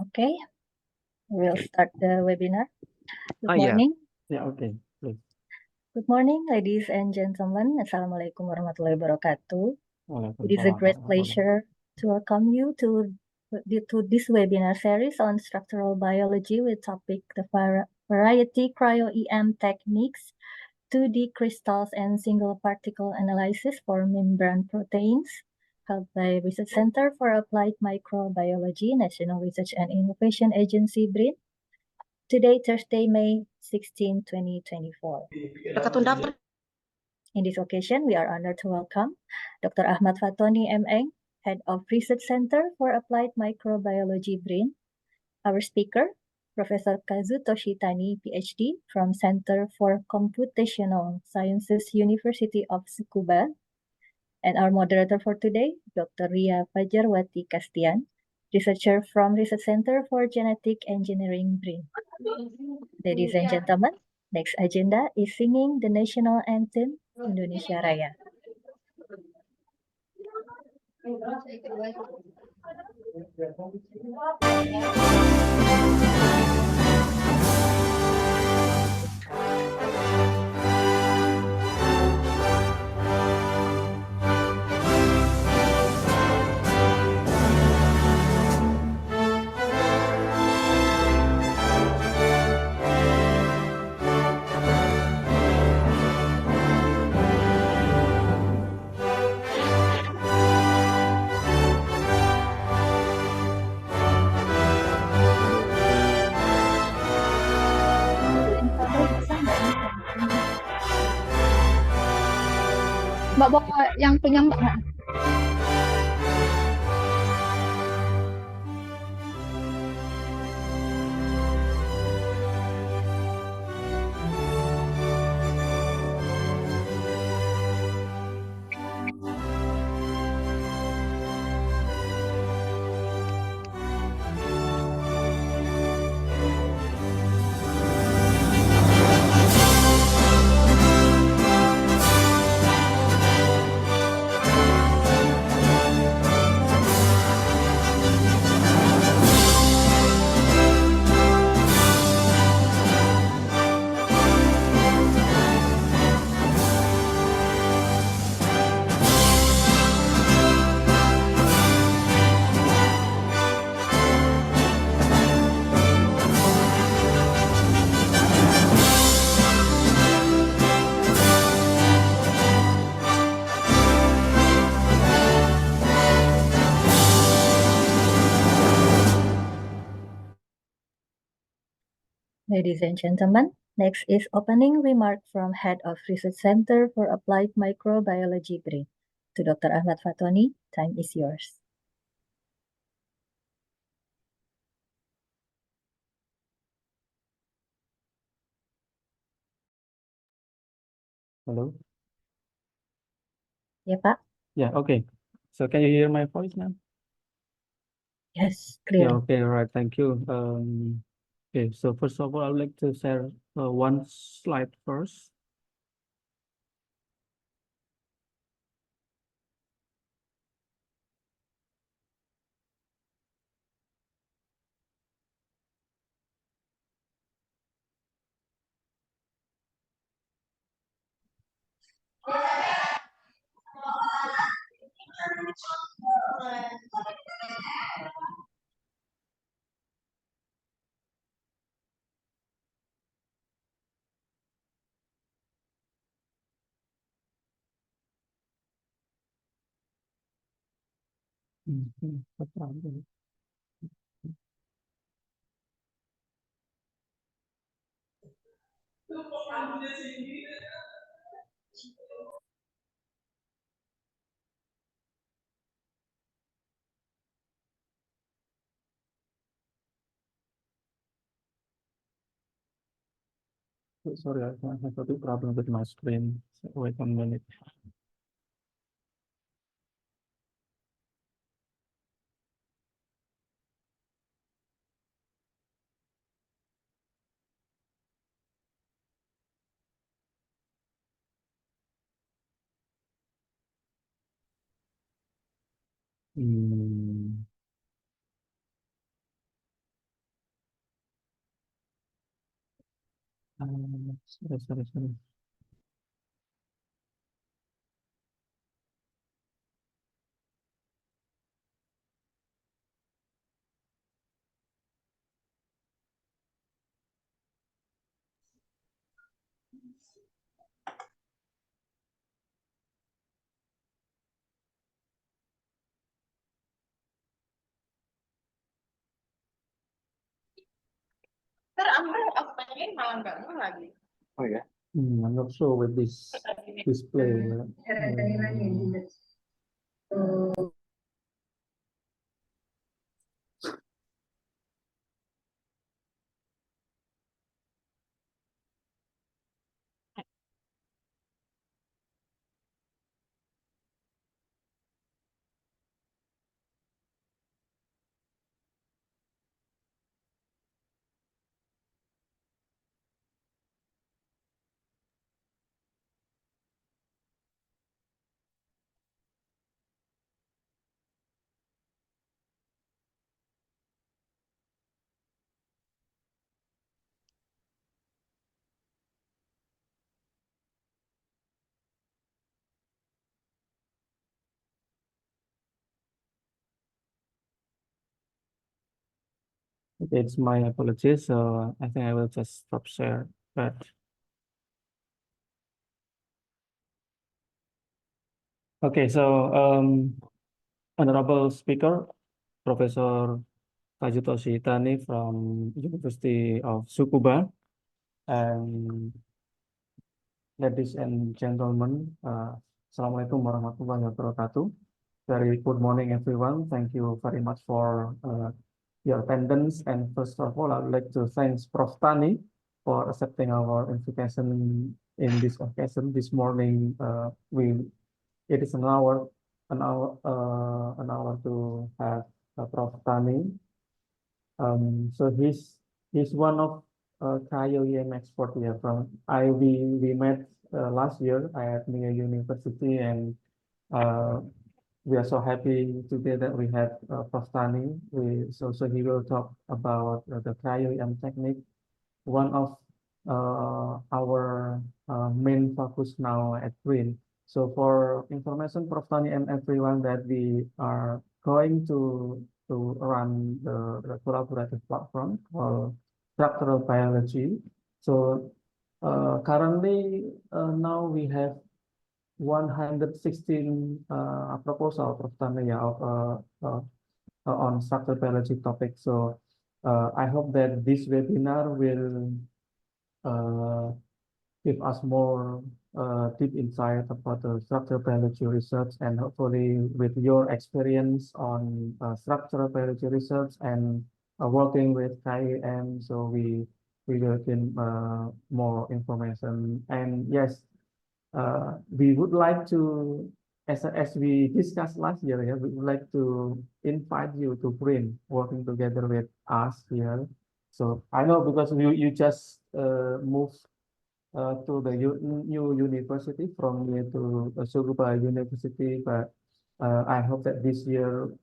Okay, we'll start the webinar. Good Yeah. morning. Yeah, okay. Please. Good morning, ladies and gentlemen. Assalamualaikum warahmatullahi wabarakatuh. It is a great pleasure to welcome you to this webinar series on structural biology with topic the variety cryo-EM techniques, 2D crystals and single particle analysis for membrane proteins, held by Research Center for Applied Microbiology, National Research and Innovation Agency, BRIN. Today, Thursday, May 16, 2024. In this occasion, we are honored to welcome Dr. Ahmad Fatoni M.Eng, Head of Research Center for Applied Microbiology, BRIN. Our speaker, Professor Kazutoshi Tani, PhD, from Center for Computational Sciences, University of Tsukuba. And our moderator for today, Dr. Ria Fajarwati Kastian, researcher from Research Center for Genetic Engineering, BRIN. Ladies and gentlemen, next agenda is singing the national anthem, Indonesia Raya. Mbak bawa yang punya Mbak nggak? Ladies and gentlemen, next is opening remark from Head of Research Center for Applied Microbiology, BRIN. To Dr. Ahmad Fatoni, time is yours. Hello? Ya, Pak? Yeah, okay. So can you hear my voice now? Yes, clear. Yeah, okay, all right, thank you. Okay, so first of all, I would like to share one slide first. No problem. Sorry, I have a big problem with my screen. So wait 1 minute. Hmm. Sorry. Oh ya. I'm not sure with this display. It's my apologies. So I think I will just stop share. But okay, so honorable speaker, Professor Kazutoshi Itani from University of Tsukuba, and ladies and gentlemen, Assalamualaikum warahmatullahi wabarakatuh. Very good morning, everyone. Thank you very much for your attendance. And first of all, I would like to thank Prof. Tani for accepting our invitation in this occasion. This morning, it is an hour to have Prof. Tani. So he's one of cryo-EM expert here from we met last year at Mia University, and we are so happy today that we have Prof. Tani. So he will talk about the cryo-EM technique, one of our main focus now at Green. So for information, Prof. Tani and everyone, that we are going to run the collaborative platform called structural biology. So currently now we have 116 proposal, Prof. Tani, on structural biology topic. So I hope that this webinar will uh, give us more deep insight about the structural biology research, and hopefully with your experience on structural biology research and working with KIM, so we will gain more information. And yes, we would like to, as we discussed last year, yeah, we would like to invite you to bring working together with us here. So I know because you just moved to the new university from here to Tsukuba University, but I hope that this year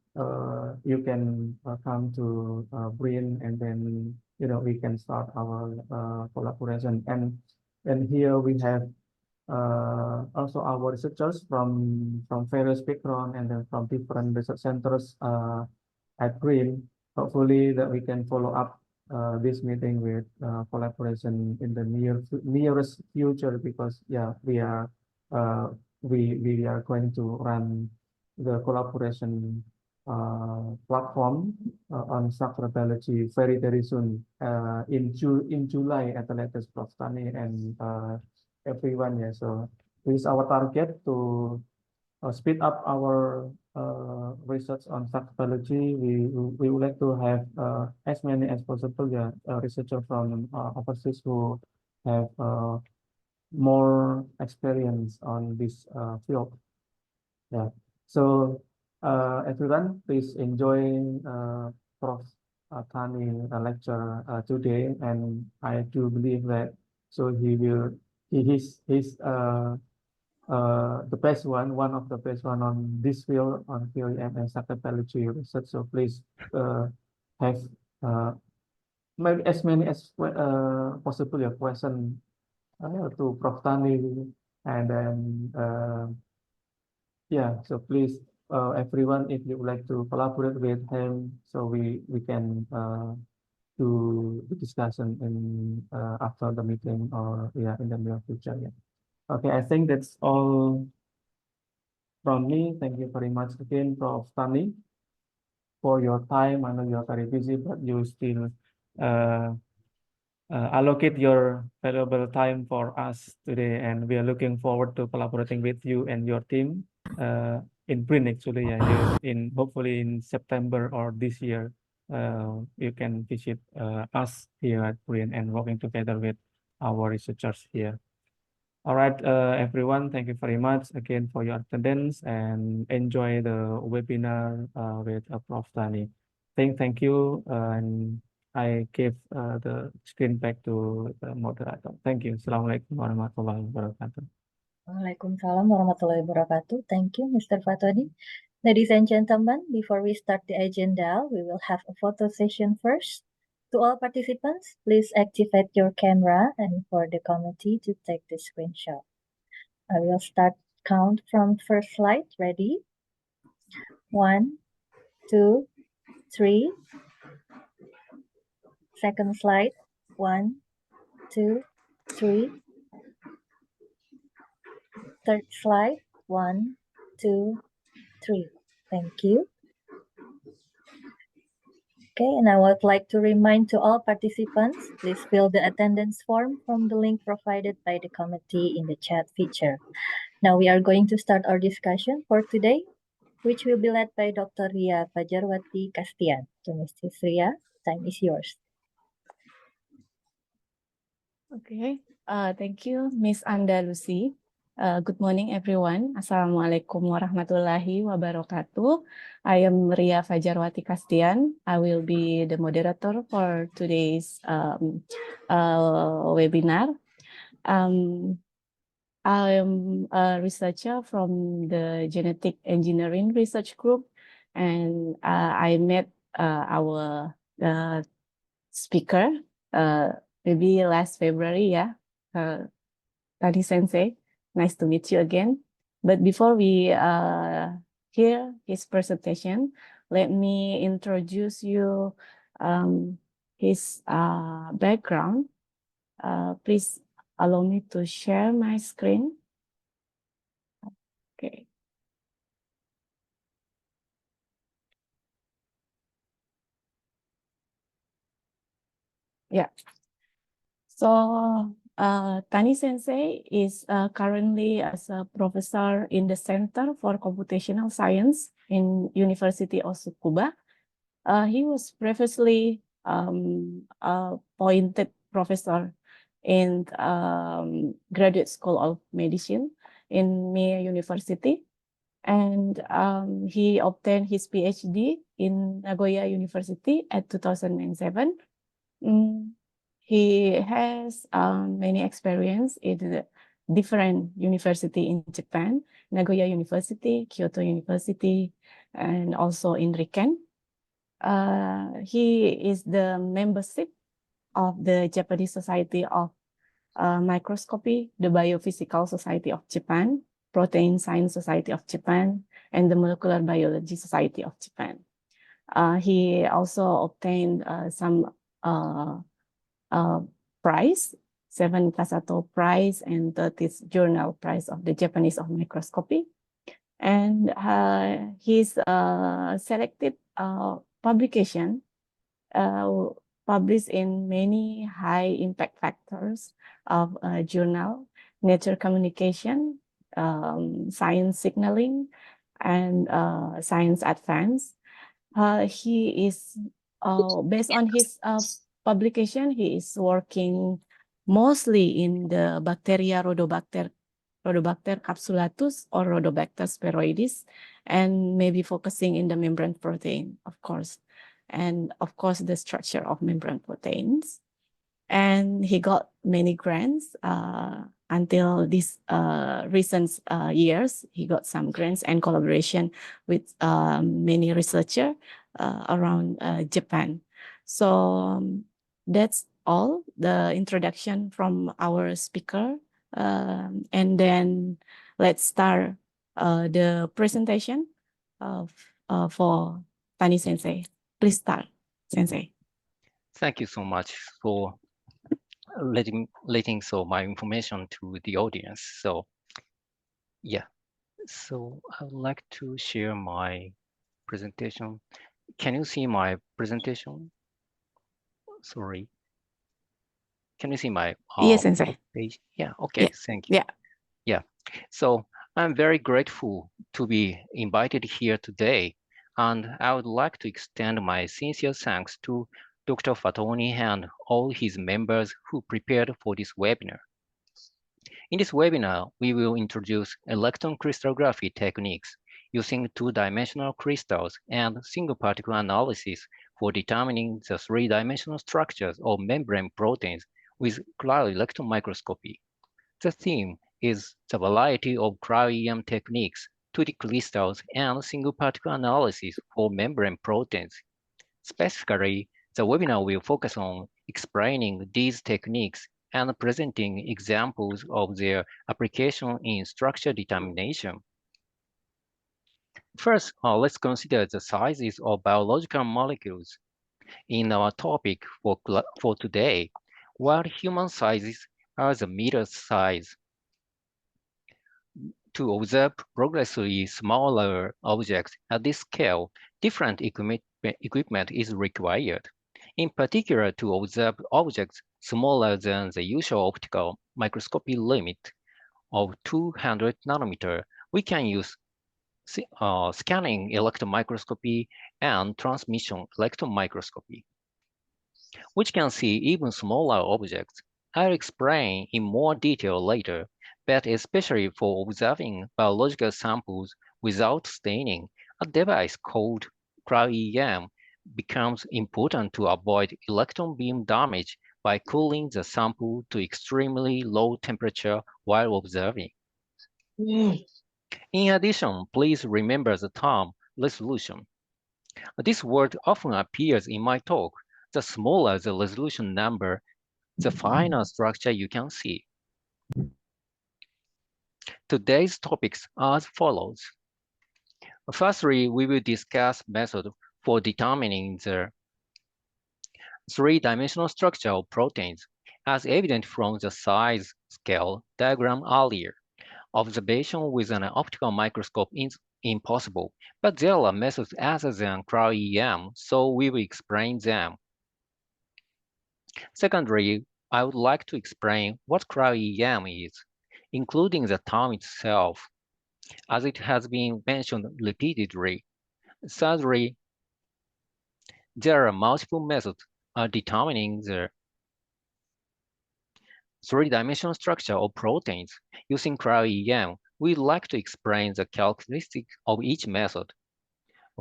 you can come to Brian, and then we can start our collaboration. And here we have also our researchers from various background and then from different research centers at Green. Hopefully that we can follow up this meeting with collaboration in the nearest future, because yeah, we are going to run the collaboration platform on structural biology very soon in July at the latest, Prof. Tani and everyone. Yeah, so this is our target to speed up our research on structural biology. We would like to have as many as possible, yeah, researchers from overseas who have more experience on this field. Yeah. So everyone, please enjoy Prof. Tani lecture today, and I do believe that so he's the best one of the best one on this field, on cryo-EM and structural biology research. So please have uh, maybe as many as possible your question to Prof. Tani, and then yeah, so please everyone, if you would like to collaborate with him, so we can do the discussion in after the meeting, or yeah, in the near future. Yeah. Okay, I think that's all from me. Thank you very much again, Prof. Tani, for your time. I know you are very busy, but you still uh, allocate your valuable time for us today, and we are looking forward to collaborating with you and your team in Print. Actually, yeah, you in hopefully in September or this year, you can visit us here at Print and working together with our researchers here. All right, everyone, thank you very much again for your attendance, and enjoy the webinar with Prof. Tani. Thank you, and I give the screen back to the moderator. Thank you. Assalamualaikum warahmatullahi wabarakatuh. Waalaikumsalam warahmatullahi wabarakatuh. Thank you, Mr. Fatoni. Ladies and gentlemen, before we start the agenda, we will have a photo session first. To all participants, please activate your camera and for the committee to take the screenshot. I will start count from first slide. Ready? 1, 2, 3. Second slide. 1, 2, 3. Third slide. 1, 2, 3. Thank you. Okay, and I would like to remind to all participants, please fill the attendance form from the link provided by the committee in the chat feature. Now we are going to start our discussion for today, which will be led by Dr. Ria Fajarwati Kastian. So, Mrs. Ria, time is yours. Okay, thank you, Miss Andalusi. Good morning, everyone. Assalamualaikum warahmatullahi wabarakatuh. I am Ria Fajarwati Kastian. I will be the moderator for today's webinar. I am a researcher from the Genetic Engineering Research Group, and I met our speaker maybe last February, yeah, Tani Sensei. Nice to meet you again. But before we hear his presentation, let me introduce you his background. Please allow me to share my screen. Okay. Yeah. So Tani Sensei is currently as a professor in the Center for Computational Science in University of Tsukuba. He was previously appointed professor in Graduate School of Medicine in Mie University, and he obtained his PhD in Nagoya University at 2007. He has many experience in the different university in Japan, Nagoya University, Kyoto University, and also in Riken. He is the membership of the Japanese Society of Microscopy, the Biophysical Society of Japan, Protein Science Society of Japan, and the Molecular Biology Society of Japan. He also obtained some prize, 7 Kasato Prize and 30th Journal Prize of the Japanese of Microscopy. And his selected publication published in many high impact factors of journal, Nature Communication, Science Signaling, and Science Advance. He is, based on his publication, he is working mostly in the bacteria Rhodobacter capsulatus or Rhodobacter spheroides, and maybe focusing in the membrane protein, of course, and of course the structure of membrane proteins. And he got many grants until these recent years. He got some grants and collaboration with many researchers around Japan. So That's all the introduction from our speaker. And then let's start the presentation for Tani Sensei. Please start, Sensei. Thank you so much for letting my information to the audience. So yeah, so I would like to share my presentation. Can you see my presentation? Sorry. Can you see my Yes, Sensei. page? Yeah, okay, Yeah. thank you. Yeah. Yeah, so I'm very grateful to be invited here today, and I would like to extend my sincere thanks to Dr. Fatoni and all his members who prepared for this webinar. In this webinar, we will introduce electron crystallography techniques using two-dimensional crystals and single particle analysis for determining the three-dimensional structures of membrane proteins with cryo-electron microscopy. The theme is the variety of cryo-EM techniques, 2D crystals, and single particle analysis for membrane proteins. Specifically, the webinar will focus on explaining these techniques and presenting examples of their application in structure determination. First, let's consider the sizes of biological molecules in our topic for today. While human sizes are the meter size, to observe progressively smaller objects at this scale, different equipment is required. In particular, to observe objects smaller than the usual optical microscopy limit of 200 nanometer, we can use scanning electron microscopy and transmission electron microscopy, which can see even smaller objects. I'll explain in more detail later, but especially for observing biological samples without staining, a device called cryo-EM becomes important to avoid electron beam damage by cooling the sample to extremely low temperature while observing. In addition, please remember the term resolution. This word often appears in my talk. The smaller the resolution number, the finer structure you can see. Today's topics are as follows. Firstly, we will discuss method for determining the three-dimensional structure of proteins, as evident from the size scale diagram earlier. Observation with an optical microscope is impossible, but there are methods other than cryo-EM, so we will explain them. Secondly, I would like to explain what cryo-EM is, including the term itself, as it has been mentioned repeatedly. Thirdly, there are multiple methods of determining the three-dimensional structure of proteins. Using cryo-EM, we'd like to explain the characteristics of each method.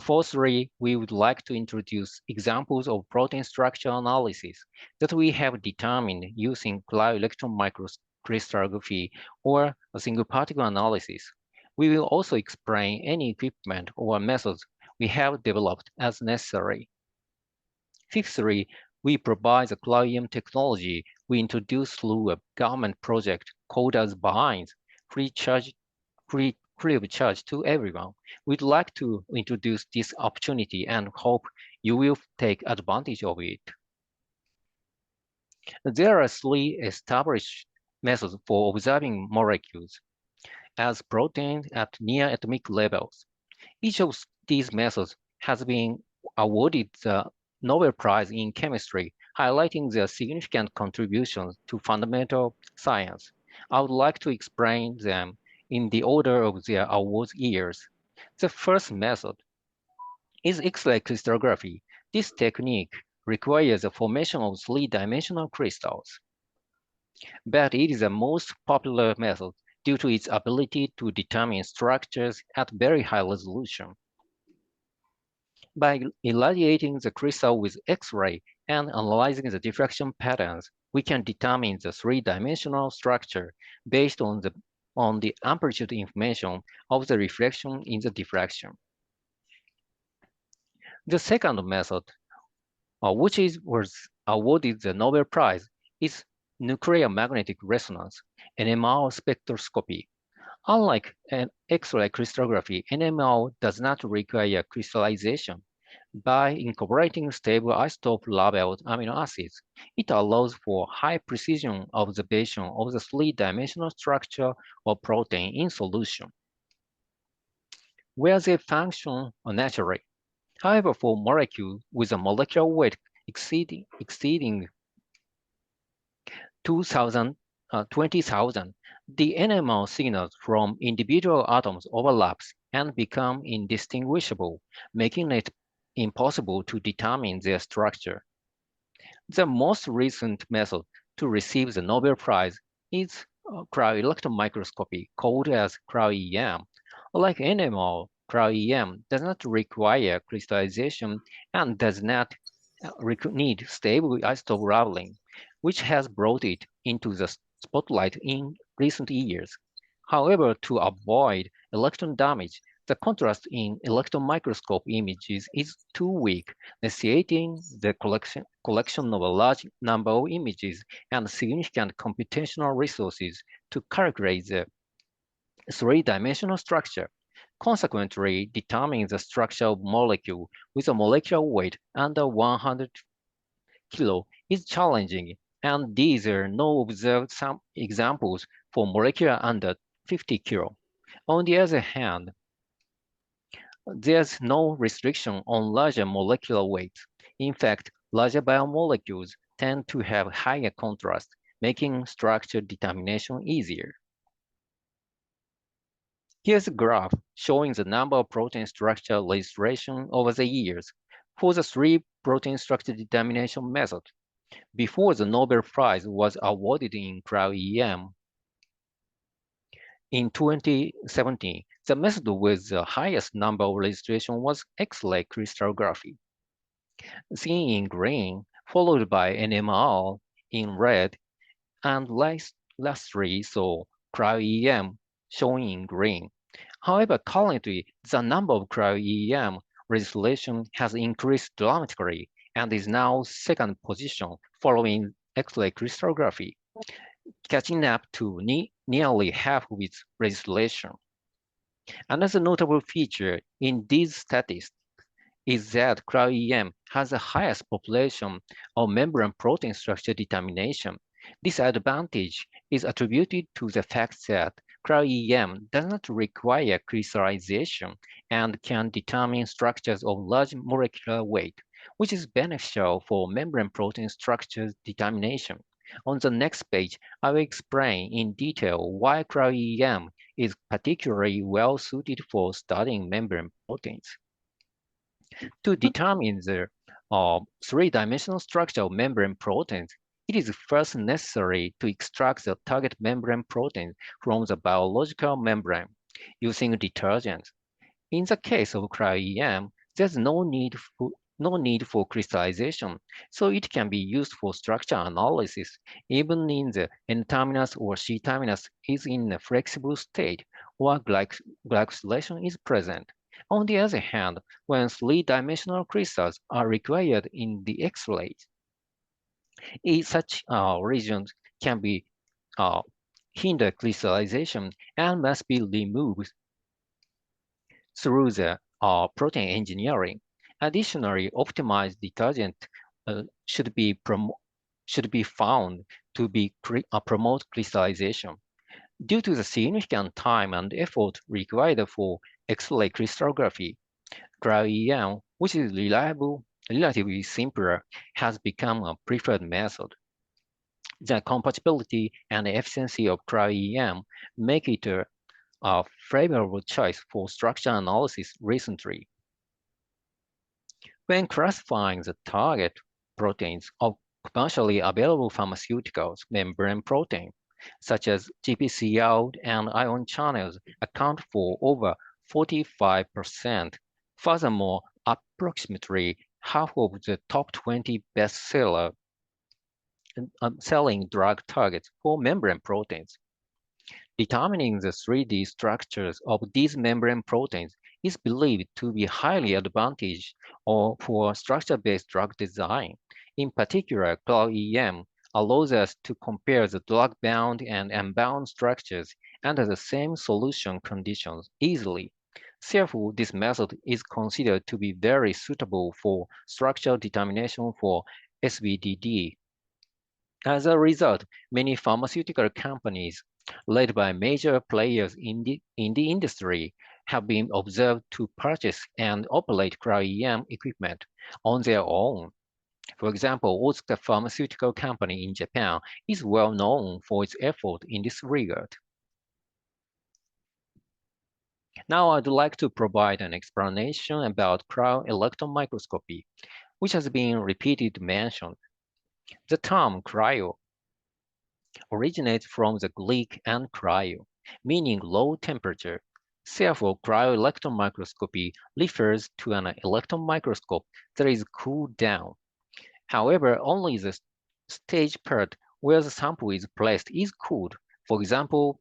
Fourthly, we would like to introduce examples of protein structure analysis that we have determined using cryo-electron microcrystallography or a single particle analysis. We will also explain any equipment or methods we have developed as necessary. Fifthly, we provide the cryo-EM technology we introduced through a government project called as BEHIND, free of charge to everyone. We'd like to introduce this opportunity and hope you will take advantage of it. There are three established methods for observing molecules as proteins at near atomic levels. Each of these methods has been awarded the Nobel Prize in Chemistry, highlighting their significant contributions to fundamental science. I would like to explain them in the order of their awards years. The first method is X-ray crystallography. This technique requires the formation of three-dimensional crystals, but it is the most popular method due to its ability to determine structures at very high resolution. By irradiating the crystal with X-ray and analyzing the diffraction patterns, we can determine the three-dimensional structure based on the amplitude information of the reflection in the diffraction. The second method, which was awarded the Nobel Prize is nuclear magnetic resonance, NMR spectroscopy. Unlike an X-ray crystallography, NMR does not require crystallization. By incorporating stable isotope-labeled amino acids, it allows for high-precision observation of the three-dimensional structure of protein in solution, where they function naturally. However, for molecules with a molecular weight exceeding 20,000, the NMR signals from individual atoms overlaps and become indistinguishable, making it impossible to determine their structure. The most recent method to receive the Nobel Prize is cryo-electron microscopy, called as cryo-EM. Like NMR, cryo-EM does not require crystallization and does not need stable isotope labeling, which has brought it into the spotlight in recent years. However, to avoid electron damage, the contrast in electron microscope images is too weak, necessitating the collection of a large number of images and significant computational resources to calculate the three-dimensional structure. Consequently, determining the structure of molecule with a molecular weight under 100 kilo is challenging, and these are no observed some examples for molecular under 50 kilo. On the other hand, there's no restriction on larger molecular weights. In fact, larger biomolecules tend to have higher contrast, making structure determination easier. Here's a graph showing the number of protein structure registration over the years for the three protein structure determination method. Before the Nobel Prize was awarded in cryo-EM in 2017, the method with the highest number of registration was X-ray crystallography, seen in green, followed by NMR in red, and lastly, so cryo-EM shown in green. However, currently, the number of cryo-EM registration has increased dramatically and is now second position following X-ray crystallography, catching up to nearly half of its registration. Another notable feature in these statistics is that cryo-EM has the highest population of membrane protein structure determination. This advantage is attributed to the fact that cryo-EM does not require crystallization and can determine structures of large molecular weight, which is beneficial for membrane protein structure determination. On the next page, I will explain in detail why cryo-EM is particularly well suited for studying membrane proteins. To determine the three-dimensional structure of membrane proteins, it is first necessary to extract the target membrane protein from the biological membrane using detergents. In the case of cryo-EM, there's no need for crystallization, so it can be used for structure analysis, even in the N-terminus or C-terminus is in a flexible state, or glycosylation is present. On the other hand, when three-dimensional crystals are required in the X-rays, such regions can be hinder crystallization and must be removed through the protein engineering. Additionally, optimized detergent should be found to promote crystallization. Due to the significant time and effort required for X-ray crystallography, cryo-EM, which is relatively simpler, has become a preferred method. The compatibility and efficiency of cryo-EM make it a favorable choice for structure analysis recently. When classifying the target proteins of commercially available pharmaceuticals, membrane protein, such as GPCR and ion channels, account for over 45%. Furthermore, approximately half of the top 20 bestseller selling drug targets for membrane proteins. Determining the 3D structures of these membrane proteins is believed to be highly advantageous for structure-based drug design. In particular, cryo-EM allows us to compare the drug-bound and unbound structures under the same solution conditions easily. Therefore, this method is considered to be very suitable for structural determination for SBDD. As a result, many pharmaceutical companies, led by major players in the industry, have been observed to purchase and operate cryo-EM equipment on their own. For example, Otsuka Pharmaceutical Company in Japan is well known for its effort in this regard. Now I'd like to provide an explanation about cryo-electron microscopy, which has been repeatedly mentioned. The term cryo originates from the Greek and cryo, meaning low temperature. Therefore, cryo-electron microscopy refers to an electron microscope that is cooled down. However, only the stage part where the sample is placed is cooled. For example,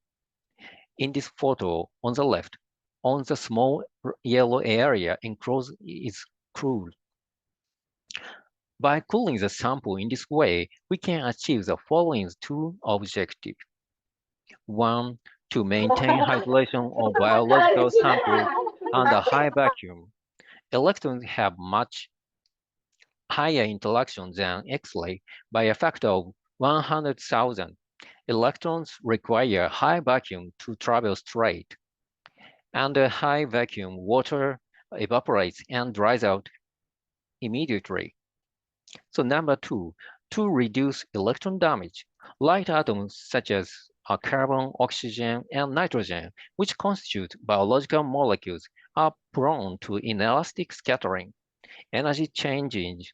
in this photo on the left, on the small yellow area enclosed is cooled. By cooling the sample in this way, we can achieve the following two objectives. One, to maintain hydration of biological samples under high vacuum. Electrons have much higher interaction than X-ray by a factor of 100,000. Electrons require high vacuum to travel straight. Under high vacuum, water evaporates and dries out immediately. So number two, to reduce electron damage, light atoms such as carbon, oxygen, and nitrogen, which constitute biological molecules, are prone to inelastic scattering. Energy changes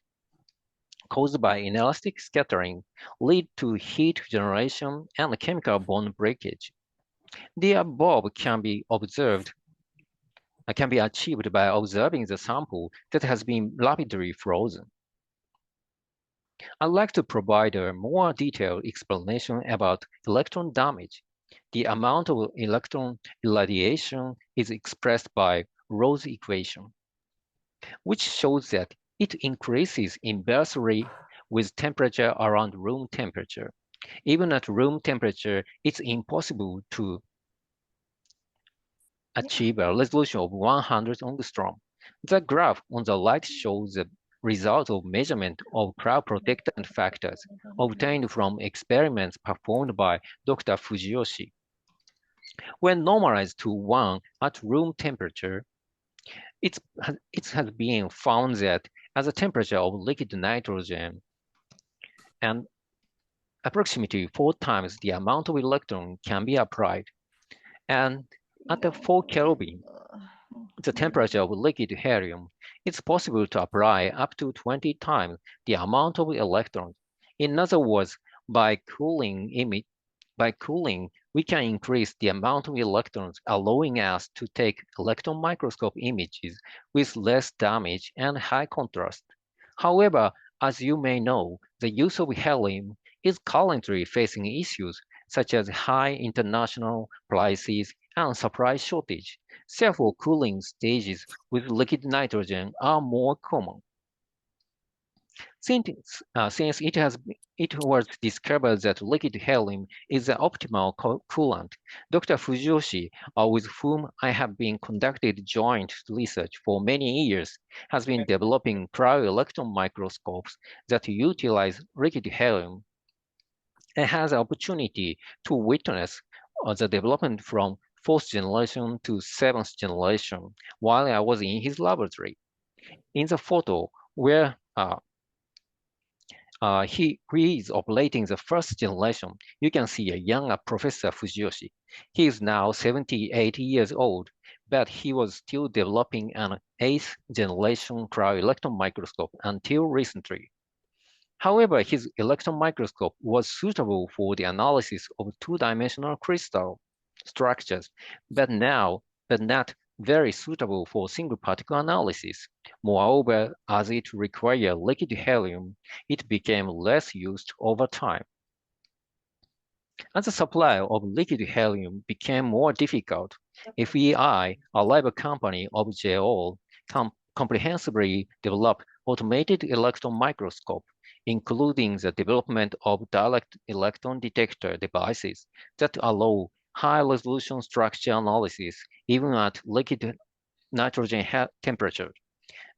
caused by inelastic scattering lead to heat generation and chemical bond breakage. The above can be achieved by observing the sample that has been rapidly frozen. I'd like to provide a more detailed explanation about electron damage. The amount of electron irradiation is expressed by Rose equation, which shows that it increases inversely with temperature around room temperature. Even at room temperature, it's impossible to achieve a resolution of 100 angstrom. The graph on the right shows the result of measurement of cryoprotectant factors obtained from experiments performed by Dr. Fujiyoshi. When normalized to 1 at room temperature, it has been found that as a temperature of liquid nitrogen and approximately 4 times the amount of electron can be applied. And at the 4 Kelvin, the temperature of liquid helium, it's possible to apply up to 20 times the amount of electrons. In other words, by cooling, we can increase the amount of electrons, allowing us to take electron microscope images with less damage and high contrast. However, as you may know, the use of helium is currently facing issues such as high international prices and supply shortage. Therefore, cooling stages with liquid nitrogen are more common. Since it was discovered that liquid helium is the optimal coolant, Dr. Fujiyoshi, with whom I have been conducting joint research for many years, has been developing cryo-electron microscopes that utilize liquid helium and has the opportunity to witness the development from 4th generation to 7th generation while I was in his laboratory. In the photo where he is operating the 1st generation, you can see a young Professor Fujiyoshi. He is now 78 years old, but he was still developing an 8th generation cryo-electron microscope until recently. However, his electron microscope was suitable for the analysis of two-dimensional crystal structures, but not very suitable for single particle analysis. Moreover, as it required liquid helium, it became less used over time. As the supply of liquid helium became more difficult, FEI, a rival company of JO, comprehensively developed automated electron microscope. including the development of direct electron detector devices that allow high-resolution structure analysis even at liquid nitrogen temperature.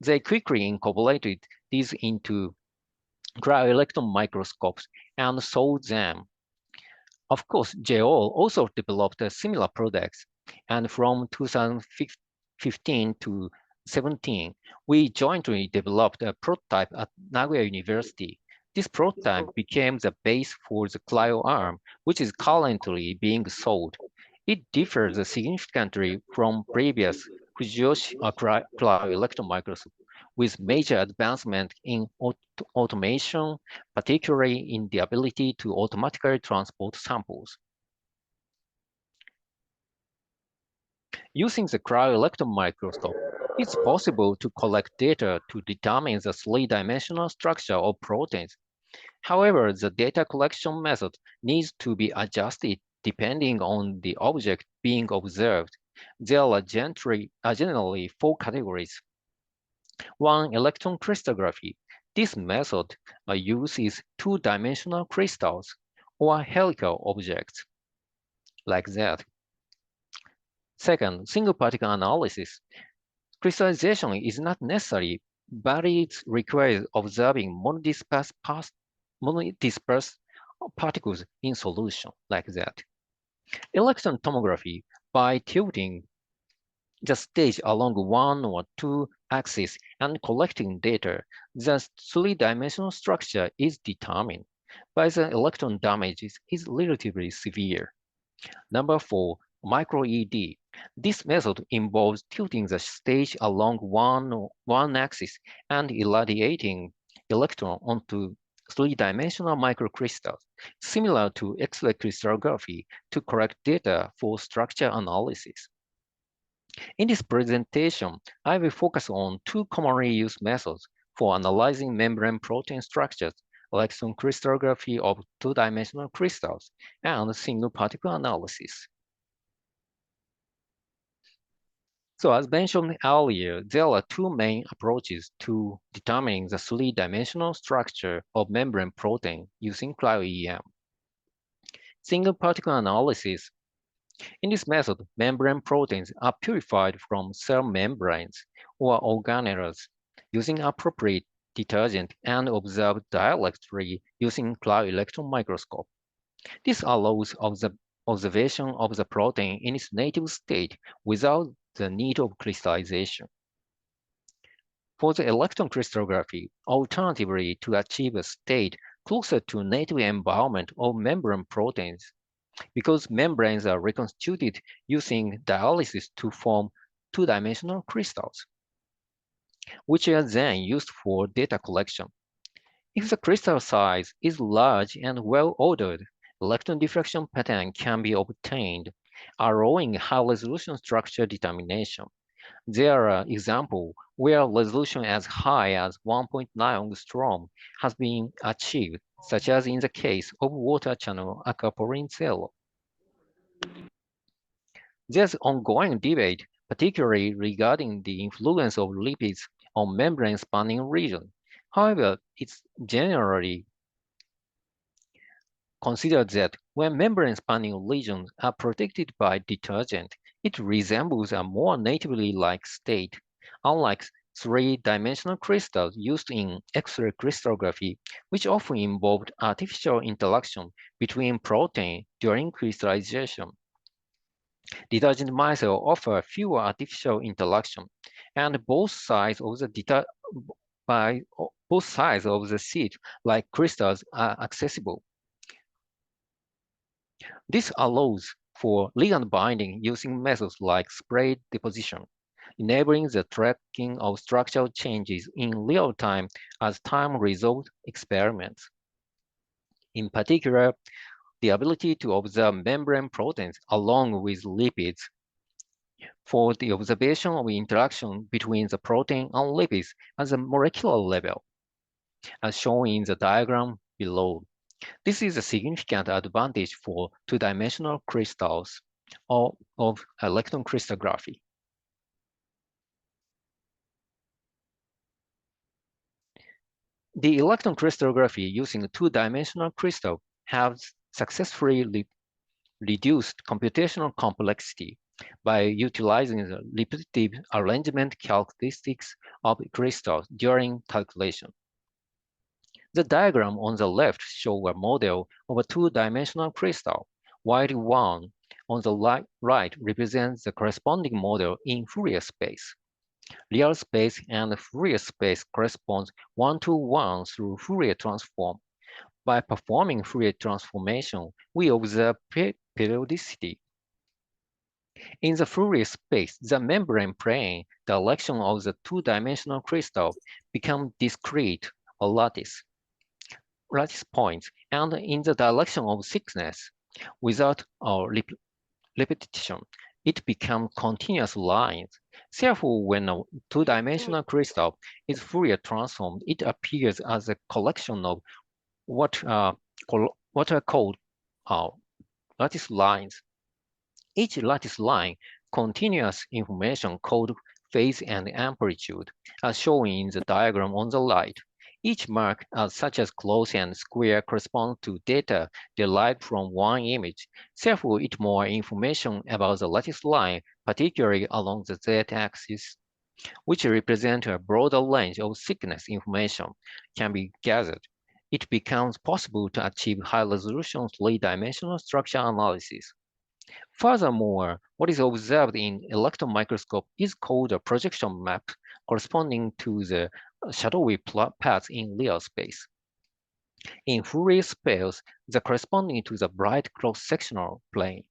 They quickly incorporated these into cryo-electron microscopes and sold them. Of course, JO also developed similar products, and from 2015 to 17, we jointly developed a prototype at Nagoya University. This prototype became the base for the cryo-EM, which is currently being sold. It differs significantly from previous Fujiyoshi cryo-electron microscope, with major advancement in automation, particularly in the ability to automatically transport samples. Using the cryo-electron microscope, it's possible to collect data to determine the three-dimensional structure of proteins. However, the data collection method needs to be adjusted depending on the object being observed. There are generally four categories. One, electron crystallography. This method uses two-dimensional crystals or helical objects, like that. Second, single particle analysis. Crystallization is not necessary, but it requires observing monodispersed particles in solution, like that. Electron tomography, by tilting the stage along one or two axes and collecting data, the three-dimensional structure is determined, but the electron damage is relatively severe. Number 4, micro-ED. This method involves tilting the stage along one axis and irradiating electron onto three-dimensional microcrystals, similar to X-ray crystallography, to collect data for structure analysis. In this presentation, I will focus on two commonly used methods for analyzing membrane protein structures, electron crystallography of two-dimensional crystals, and single particle analysis. So as mentioned earlier, there are two main approaches to determining the three-dimensional structure of membrane protein using cryo-EM. Single particle analysis. In this method, membrane proteins are purified from cell membranes or organelles using appropriate detergent and observed directly using cryo-electron microscope. This allows observation of the protein in its native state without the need of crystallization. For the electron crystallography, alternatively, to achieve a state closer to native environment of membrane proteins, because membranes are reconstituted using dialysis to form two-dimensional crystals, which are then used for data collection. If the crystal size is large and well-ordered, electron diffraction pattern can be obtained, allowing high-resolution structure determination. There are examples where resolution as high as 1.9 angstrom has been achieved, such as in the case of water channel aquaporin cell. There's ongoing debate, particularly regarding the influence of lipids on membrane spanning region. However, it's generally considered that when membrane spanning regions are protected by detergent, it resembles a more natively like state, unlike three-dimensional crystals used in X-ray crystallography, which often involved artificial interaction between protein during crystallization. Detergent methods offer fewer artificial interaction, and both sides of the sheet, like crystals, are accessible. This allows for ligand binding using methods like spray deposition, enabling the tracking of structural changes in real time as time-resolved experiments. In particular, the ability to observe membrane proteins along with lipids for the observation of interaction between the protein and lipids at the molecular level, as shown in the diagram below. This is a significant advantage for two-dimensional crystals of electron crystallography. The electron crystallography using two-dimensional crystal has successfully reduced computational complexity by utilizing the repetitive arrangement characteristics of crystals during calculation. The diagram on the left shows a model of a two-dimensional crystal, while the one on the right represents the corresponding model in Fourier space. Real space and Fourier space corresponds one-to-one through Fourier transform. By performing Fourier transformation, we observe periodicity. In the Fourier space, the membrane plane direction of the two-dimensional crystal becomes discrete or lattice points, and in the direction of thickness, without repetition, it becomes continuous lines. Therefore, when a two-dimensional crystal is Fourier transformed, it appears as a collection of what are called lattice lines. Each lattice line continuous information called phase and amplitude, as shown in the diagram on the right. Each mark, such as close and square, corresponds to data derived from one image. Therefore, it more information about the lattice line, particularly along the z-axis, which represent a broader range of thickness information, can be gathered. It becomes possible to achieve high-resolution three-dimensional structure analysis. Furthermore, what is observed in electron microscope is called a projection map, corresponding to the shadowy paths in real space. In Fourier space, the corresponding to the bright cross-sectional plane.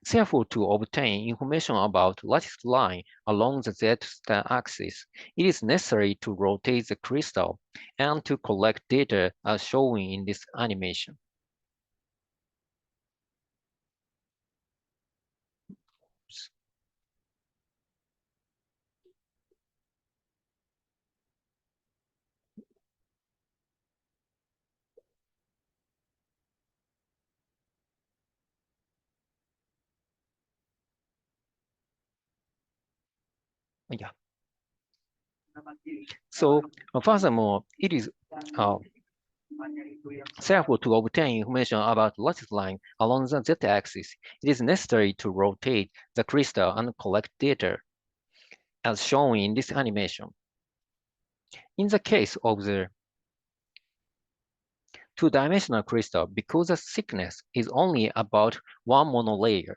Therefore, to obtain information about lattice line along the z-axis, it is necessary to rotate the crystal and to collect data as shown in this animation. Yeah. So furthermore, it is therefore to obtain information about lattice line along the z-axis, it is necessary to rotate the crystal and collect data, as shown in this animation. In the case of the two-dimensional crystal, because the thickness is only about one monolayer,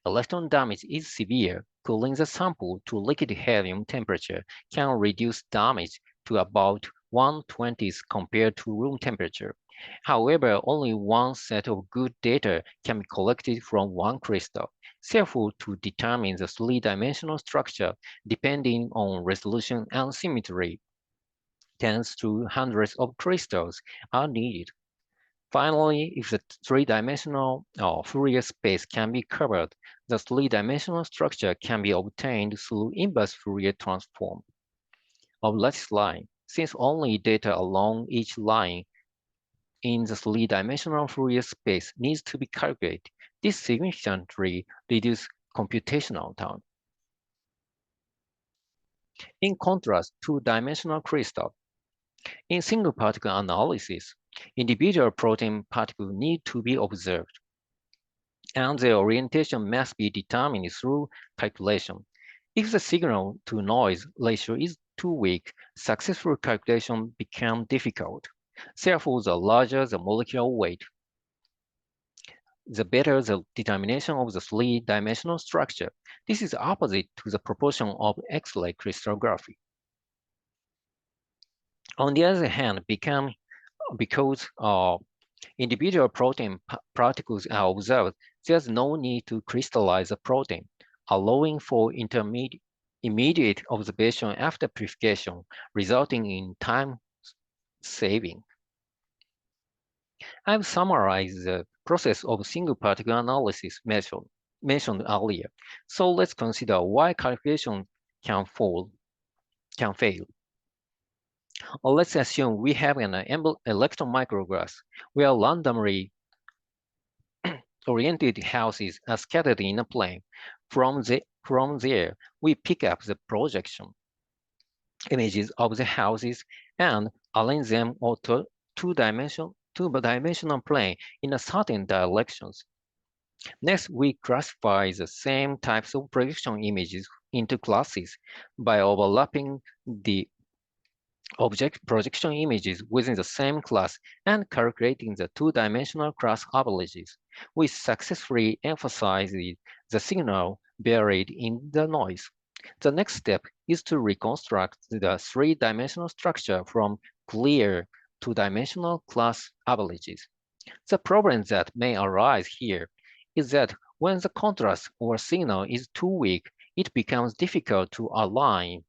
electron damage is severe. Cooling the sample to liquid helium temperature can reduce damage to about 1/20th compared to room temperature. However, only one set of good data can be collected from one crystal. Therefore, to determine the three-dimensional structure, depending on resolution and symmetry, tens to hundreds of crystals are needed. Finally, if the three-dimensional Fourier space can be covered, the three-dimensional structure can be obtained through inverse Fourier transform of lattice line. Since only data along each line in the three-dimensional Fourier space needs to be calculated, this significantly reduces computational time. In contrast, two-dimensional crystal. In single particle analysis, individual protein particles need to be observed, and their orientation must be determined through calculation. If the signal-to-noise ratio is too weak, successful calculation becomes difficult. Therefore, the larger the molecular weight, the better the determination of the three-dimensional structure. This is opposite to the proportion of X-ray crystallography. On the other hand, because individual protein particles are observed, there's no need to crystallize the protein, allowing for immediate observation after purification, resulting in time saving. I've summarized the process of single particle analysis mentioned earlier. So let's consider why calculation can fail. Or let's assume we have an electron microglass where randomly oriented houses are scattered in a plane. From there, we pick up the projection images of the houses and align them on two-dimensional plane in a certain directions. Next, we classify the same types of projection images into classes by overlapping the object projection images within the same class and calculating the two-dimensional class averages. We successfully emphasize the signal buried in the noise. The next step is to reconstruct the three-dimensional structure from clear two-dimensional class averages. The problem that may arise here is that when the contrast or signal is too weak, it becomes difficult to align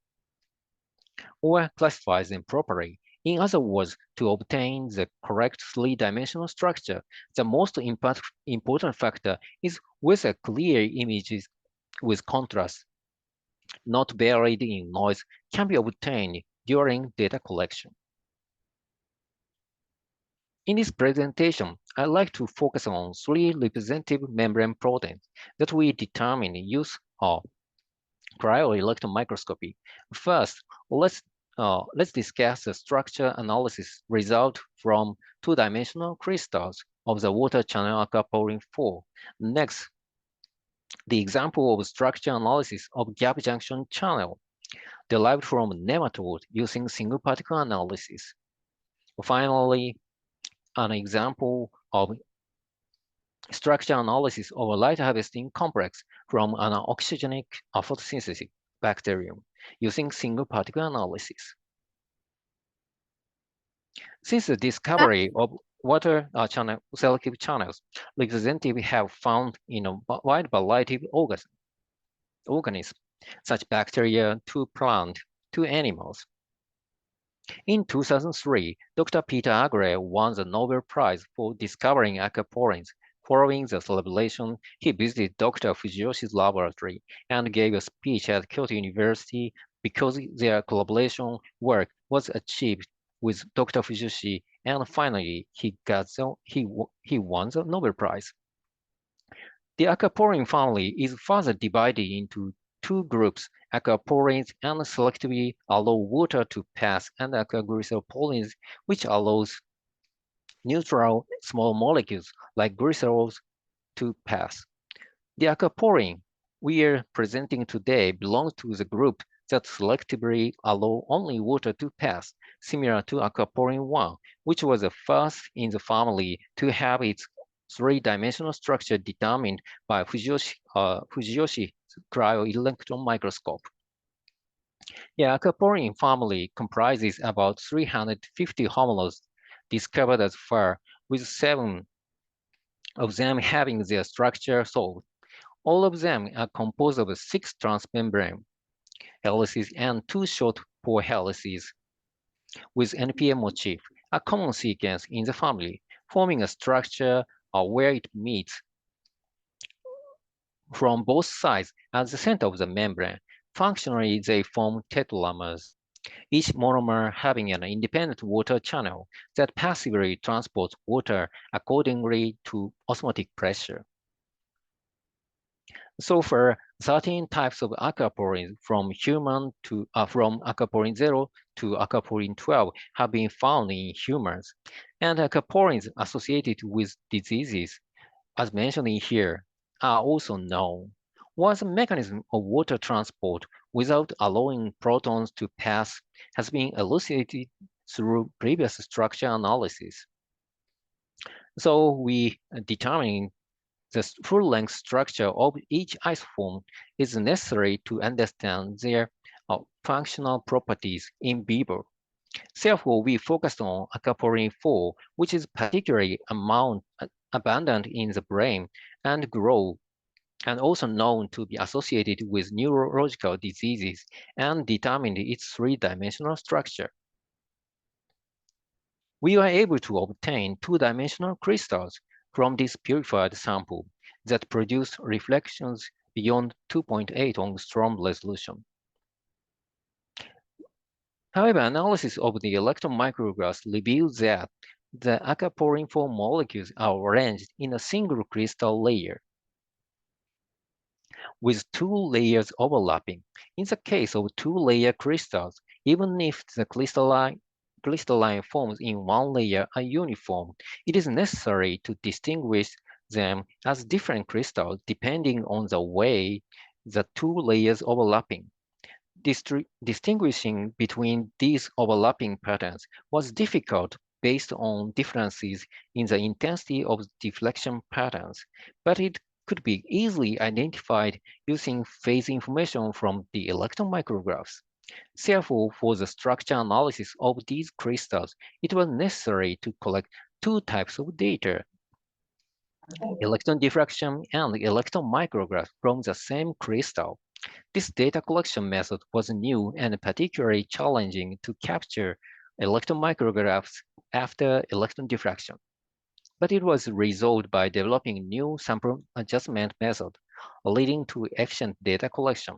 or classify them properly. In other words, to obtain the correct three-dimensional structure, the most important factor is whether clear images with contrast, not buried in noise, can be obtained during data collection. In this presentation, I'd like to focus on three representative membrane proteins that we determine in use of cryo-electron microscopy. First, let's discuss the structure analysis result from two-dimensional crystals of the water channel aquaporin 4. Next, the example of structure analysis of gap junction channel derived from nematode using single particle analysis. Finally, an example of structure analysis of a light harvesting complex from an oxygenic photosynthetic bacterium using single particle analysis. Since the discovery of water selective channels, representatives have found in a wide variety of organisms, such bacteria to plant to animals. In 2003, Dr. Peter Agre won the Nobel Prize for discovering aquaporins. Following the celebration, he visited Dr. Fujiyoshi's laboratory and gave a speech at Kyoto University because their collaboration work was achieved with Dr. Fujiyoshi, and finally he won the Nobel Prize. The aquaporin family is further divided into two groups, aquaporins and selectively allow water to pass, and aquaglycerolines, which allows neutral small molecules like glycerols to pass. The aquaporin we are presenting today belongs to the group that selectively allow only water to pass, similar to aquaporin 1, which was the first in the family to have its three-dimensional structure determined by Fujiyoshi's cryo-electron microscope. The aquaporin family comprises about 350 homologs discovered thus far, with 7 of them having their structure solved. All of them are composed of 6 transmembrane helices and 2 short pore helices with NPM motif, a common sequence in the family, forming a structure where it meets from both sides at the center of the membrane. Functionally, they form tetramers, each monomer having an independent water channel that passively transports water accordingly to osmotic pressure. So far, 13 types of aquaporins from aquaporin 0 to aquaporin 12 have been found in humans, and aquaporins associated with diseases, as mentioned in here, are also known. What's the mechanism of water transport without allowing protons to pass has been elucidated through previous structure analysis. So we determine the full-length structure of each isoform is necessary to understand their functional properties in vivo. Therefore, we focused on aquaporin 4, which is particularly abundant in the brain and also known to be associated with neurological diseases, and determined its three-dimensional structure. We were able to obtain two-dimensional crystals from this purified sample that produced reflections beyond 2.8 angstrom resolution. However, analysis of the electron micrographs reveals that the aquaporin 4 molecules are arranged in a single crystal layer, with 2 layers overlapping. In the case of 2-layer crystals, even if the crystalline crystalline forms in one layer are uniform, it is necessary to distinguish them as different crystals depending on the way the two layers overlapping. Distinguishing between these overlapping patterns was difficult based on differences in the intensity of deflection patterns, but it could be easily identified using phase information from the electron micrographs. Therefore, for the structure analysis of these crystals, it was necessary to collect two types of data: electron diffraction and electron micrograph from the same crystal. This data collection method was new and particularly challenging to capture electron micrographs after electron diffraction. But it was resolved by developing new sample adjustment method, leading to efficient data collection.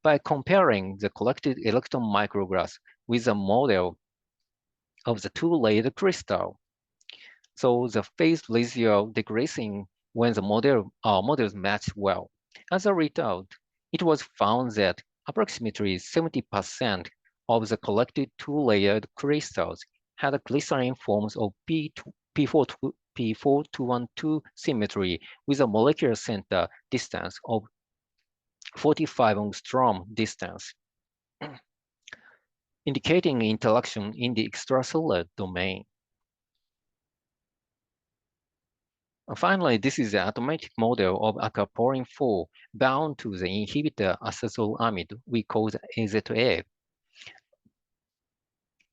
By comparing the collected electron micrographs with a model of the two-layered crystal, so the phase ratio decreasing when the models match well. As a result, it was found that approximately 70% of the collected two-layered crystals had crystalline forms of P4212 symmetry with a molecular center distance of 45 angstrom distance, indicating interaction in the extracellular domain. Finally, this is the automatic model of aquaporin 4 bound to the inhibitor acetylamide we call the AZA.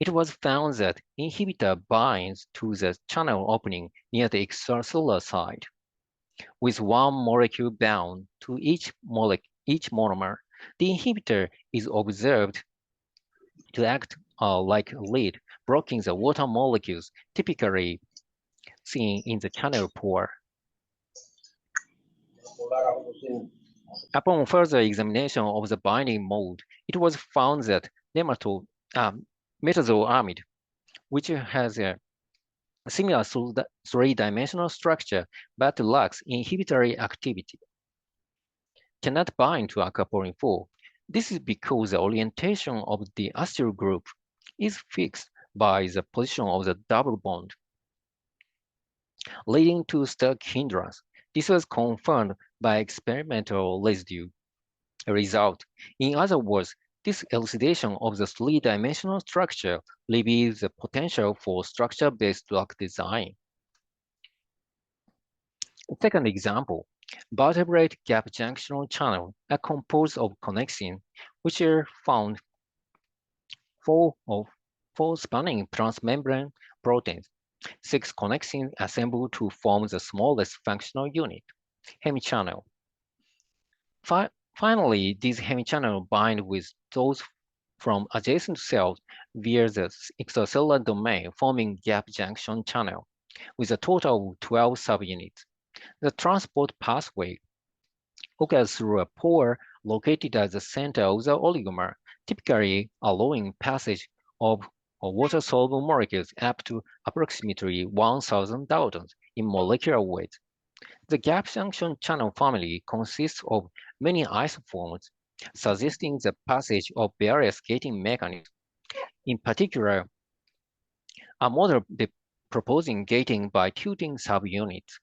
It was found that inhibitor binds to the channel opening near the extracellular side. With one molecule bound to each monomer, the inhibitor is observed to act like a lead, blocking the water molecules typically seen in the channel pore. Upon further examination of the binding mode, it was found that metazoamide, which has a similar three-dimensional structure but lacks inhibitory activity, cannot bind to aquaporin 4. This is because the orientation of the acyl group is fixed by the position of the double bond, leading to Stark hindrance. This was confirmed by experimental result. In other words, this elucidation of the three-dimensional structure reveals the potential for structure-based drug design. Second example, vertebrate gap junction channels are composed of connexin, which are found four spanning transmembrane proteins. 6 connexins assemble to form the smallest functional unit, hemichannel. Finally, these hemichannels bind with those from adjacent cells via the extracellular domain, forming gap junction channel, with a total of 12 subunits. The transport pathway occurs through a pore located at the center of the oligomer, typically allowing passage of water-soluble molecules up to approximately 1,000 Daltons in molecular weight. The gap junction channel family consists of many isoforms, suggesting the passage of various gating mechanisms. In particular, a model proposing gating by tilting subunits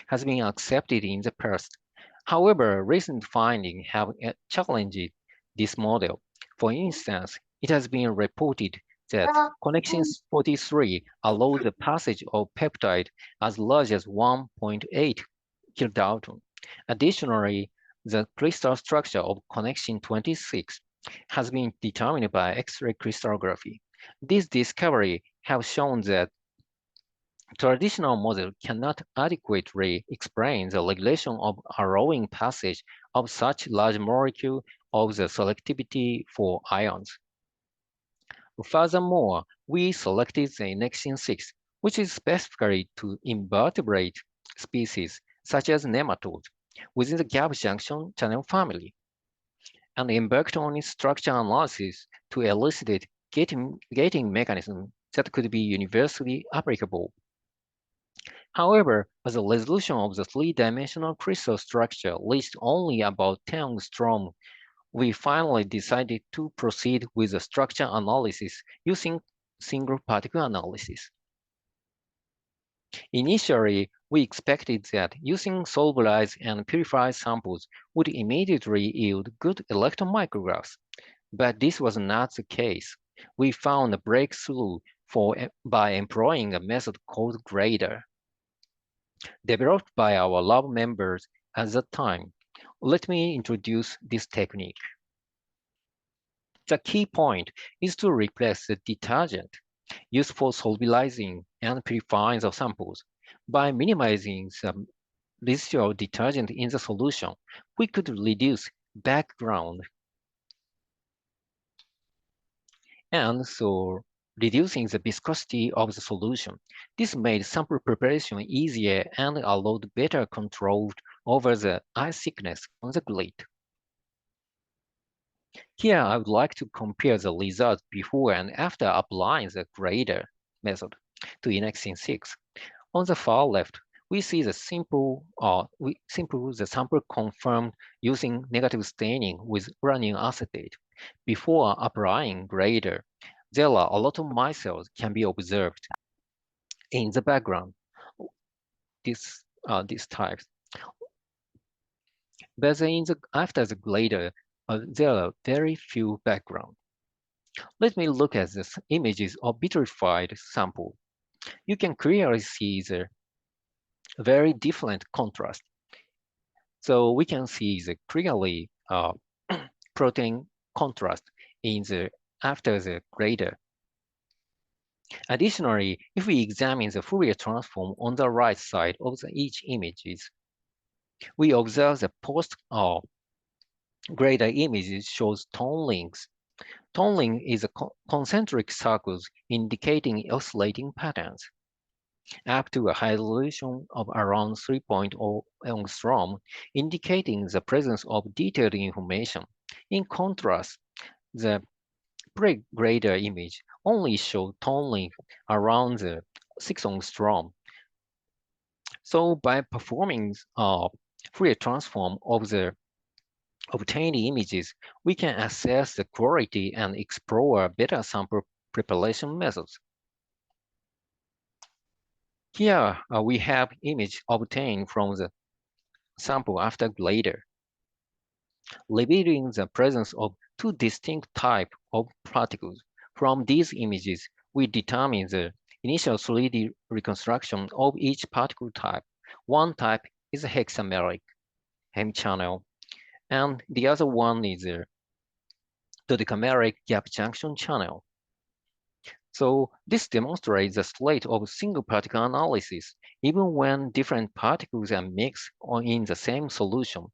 has been accepted in the past. However, recent findings have challenged this model. For instance, it has been reported that connexin 43 allows the passage of peptide as large as 1.8 kilodalton. Additionally, the crystal structure of connexin 26 has been determined by X-ray crystallography. These discoveries have shown that traditional model cannot adequately explain the regulation of allowing passage of such large molecule of the selectivity for ions. Furthermore, we selected the Nexin 6, which is specifically to invertebrate species such as nematodes within the gap junction channel family, and embarked on its structure analysis to elucidate gating mechanisms that could be universally applicable. However, as the resolution of the three-dimensional crystal structure reached only about 10 angstrom, we finally decided to proceed with the structure analysis using single particle analysis. Initially, we expected that using solubilized and purified samples would immediately yield good electron micrographs, but this was not the case. We found a breakthrough by employing a method called grader, developed by our lab members at the time. Let me introduce this technique. The key point is to replace the detergent used for solubilizing and purifying the samples. By minimizing the residual detergent in the solution, we could reduce background and so reducing the viscosity of the solution. This made sample preparation easier and allowed better control over the ice thickness on the grid. Here, I would like to compare the results before and after applying the grader method to Inexin 6. On the far left, we see the sample confirmed using negative staining with uranium acetate. Before applying grader, there are a lot of micelles can be observed in the background. These types. But after the grader, there are very few background. Let me look at the images of vitrified sample. You can clearly see the very different contrast. So we can see the clearly protein contrast after the grader. Additionally, if we examine the Fourier transform on the right side of each images, we observe the post-grader images shows tone links. Tone link is a concentric circles indicating oscillating patterns. Up to a high resolution of around 3.0 angstrom, indicating the presence of detailed information. In contrast, the pre-grader image only shows tone length around the 6 angstrom. So by performing Fourier transform of the obtained images, we can assess the quality and explore better sample preparation methods. Here we have image obtained from the sample after grader, revealing the presence of two distinct types of particles. From these images, we determine the initial 3D reconstruction of each particle type. One type is a hexameric hemichannel, and the other one is a dodecameric gap junction channel. So this demonstrates the slate of single particle analysis. Even when different particles are mixed or in the same solution,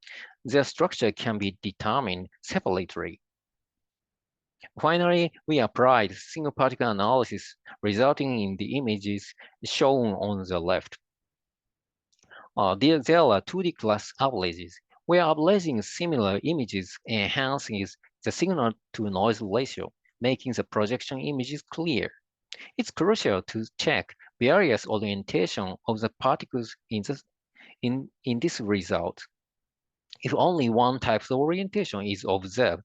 their structure can be determined separately. Finally, we applied single particle analysis, resulting in the images shown on the left. There are 2D class averages, where averaging similar images enhances the signal-to-noise ratio, making the projection images clear. It's crucial to check various orientation of the particles in this result. If only one type of orientation is observed,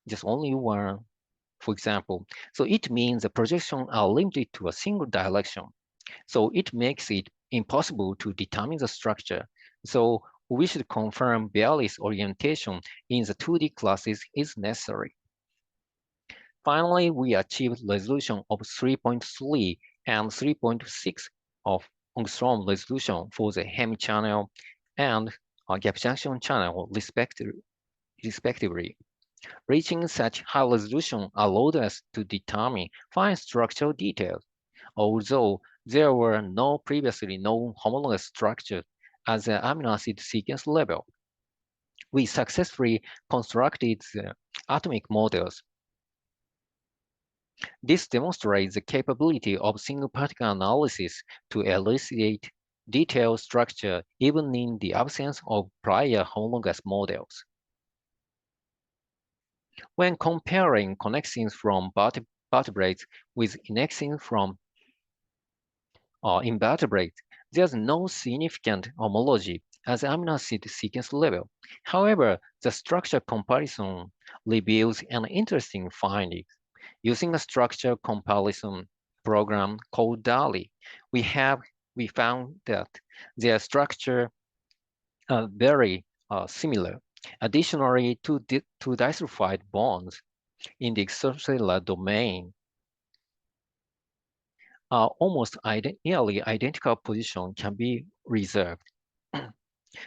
just only one, for example, so it means the projections are limited to a single direction. So it makes it impossible to determine the structure. So we should confirm various orientation in the 2D classes is necessary. Finally, we achieved resolution of 3.3 and 3.6 of angstrom resolution for the hemichannel and gap junction channel respectively. Reaching such high resolution allowed us to determine fine structural details, although there were no previously known homologous structures at the amino acid sequence level. We successfully constructed the atomic models. This demonstrates the capability of single particle analysis to elucidate detailed structure even in the absence of prior homologous models. When comparing connexins from vertebrates with inexins from invertebrates, there's no significant homology at the amino acid sequence level. However, the structure comparison reveals an interesting finding. Using a structure comparison program called DALI, we found that their structure are very similar. Additionally, two disulfide bonds in the extracellular domain are almost nearly identical position can be reserved.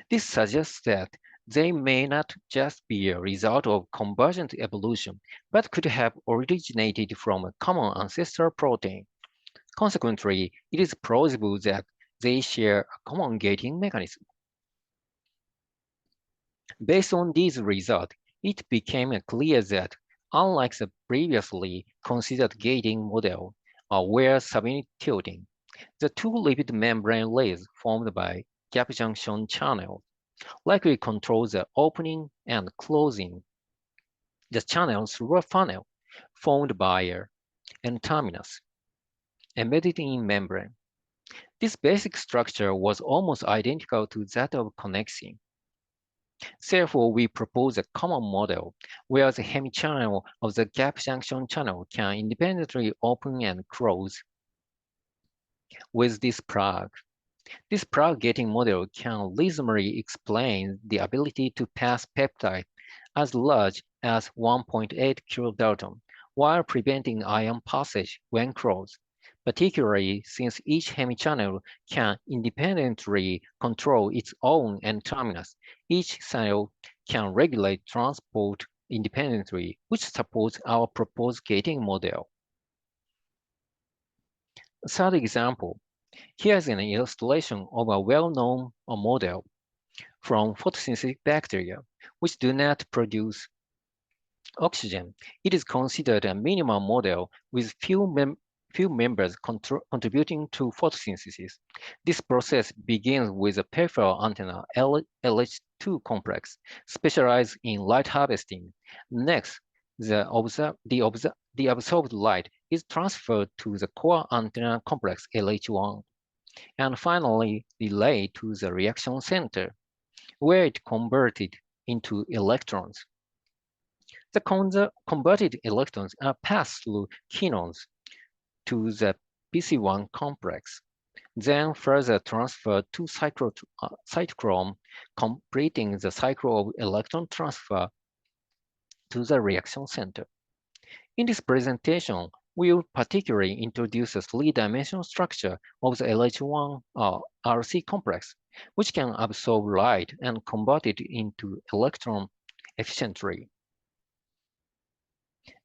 This suggests that they may not just be a result of convergent evolution, but could have originated from a common ancestor protein. Consequently, it is plausible that they share a common gating mechanism. Based on these results, it became clear that, unlike the previously considered gating model, where subunit tilting, the two lipid membrane layers formed by gap junction channels likely control the opening and closing the channel through a funnel formed by a N-terminus embedded in membrane. This basic structure was almost identical to that of connexin. Therefore, we propose a common model where the hemichannel of the gap junction channel can independently open and close with this plug. This plug gating model can reasonably explain the ability to pass peptide as large as 1.8 kilodalton while preventing ion passage when closed, particularly since each hemichannel can independently control its own N-terminus. Each cell can regulate transport independently, which supports our proposed gating model. Third example. Here's an illustration of a well-known model from photosynthetic bacteria, which do not produce oxygen. It is considered a minimal model with few members contributing to photosynthesis. This process begins with a peripheral antenna LH2 complex, specialized in light harvesting. Next, the absorbed light is transferred to the core antenna complex LH1, and finally relayed to the reaction center, where it converted into electrons. The converted electrons are passed through kinones to the PC1 complex, then further transferred to cytochrome, completing the cycle of electron transfer to the reaction center. In this presentation, we will particularly introduce the three-dimensional structure of the LH1 RC complex, which can absorb light and convert it into electron efficiently.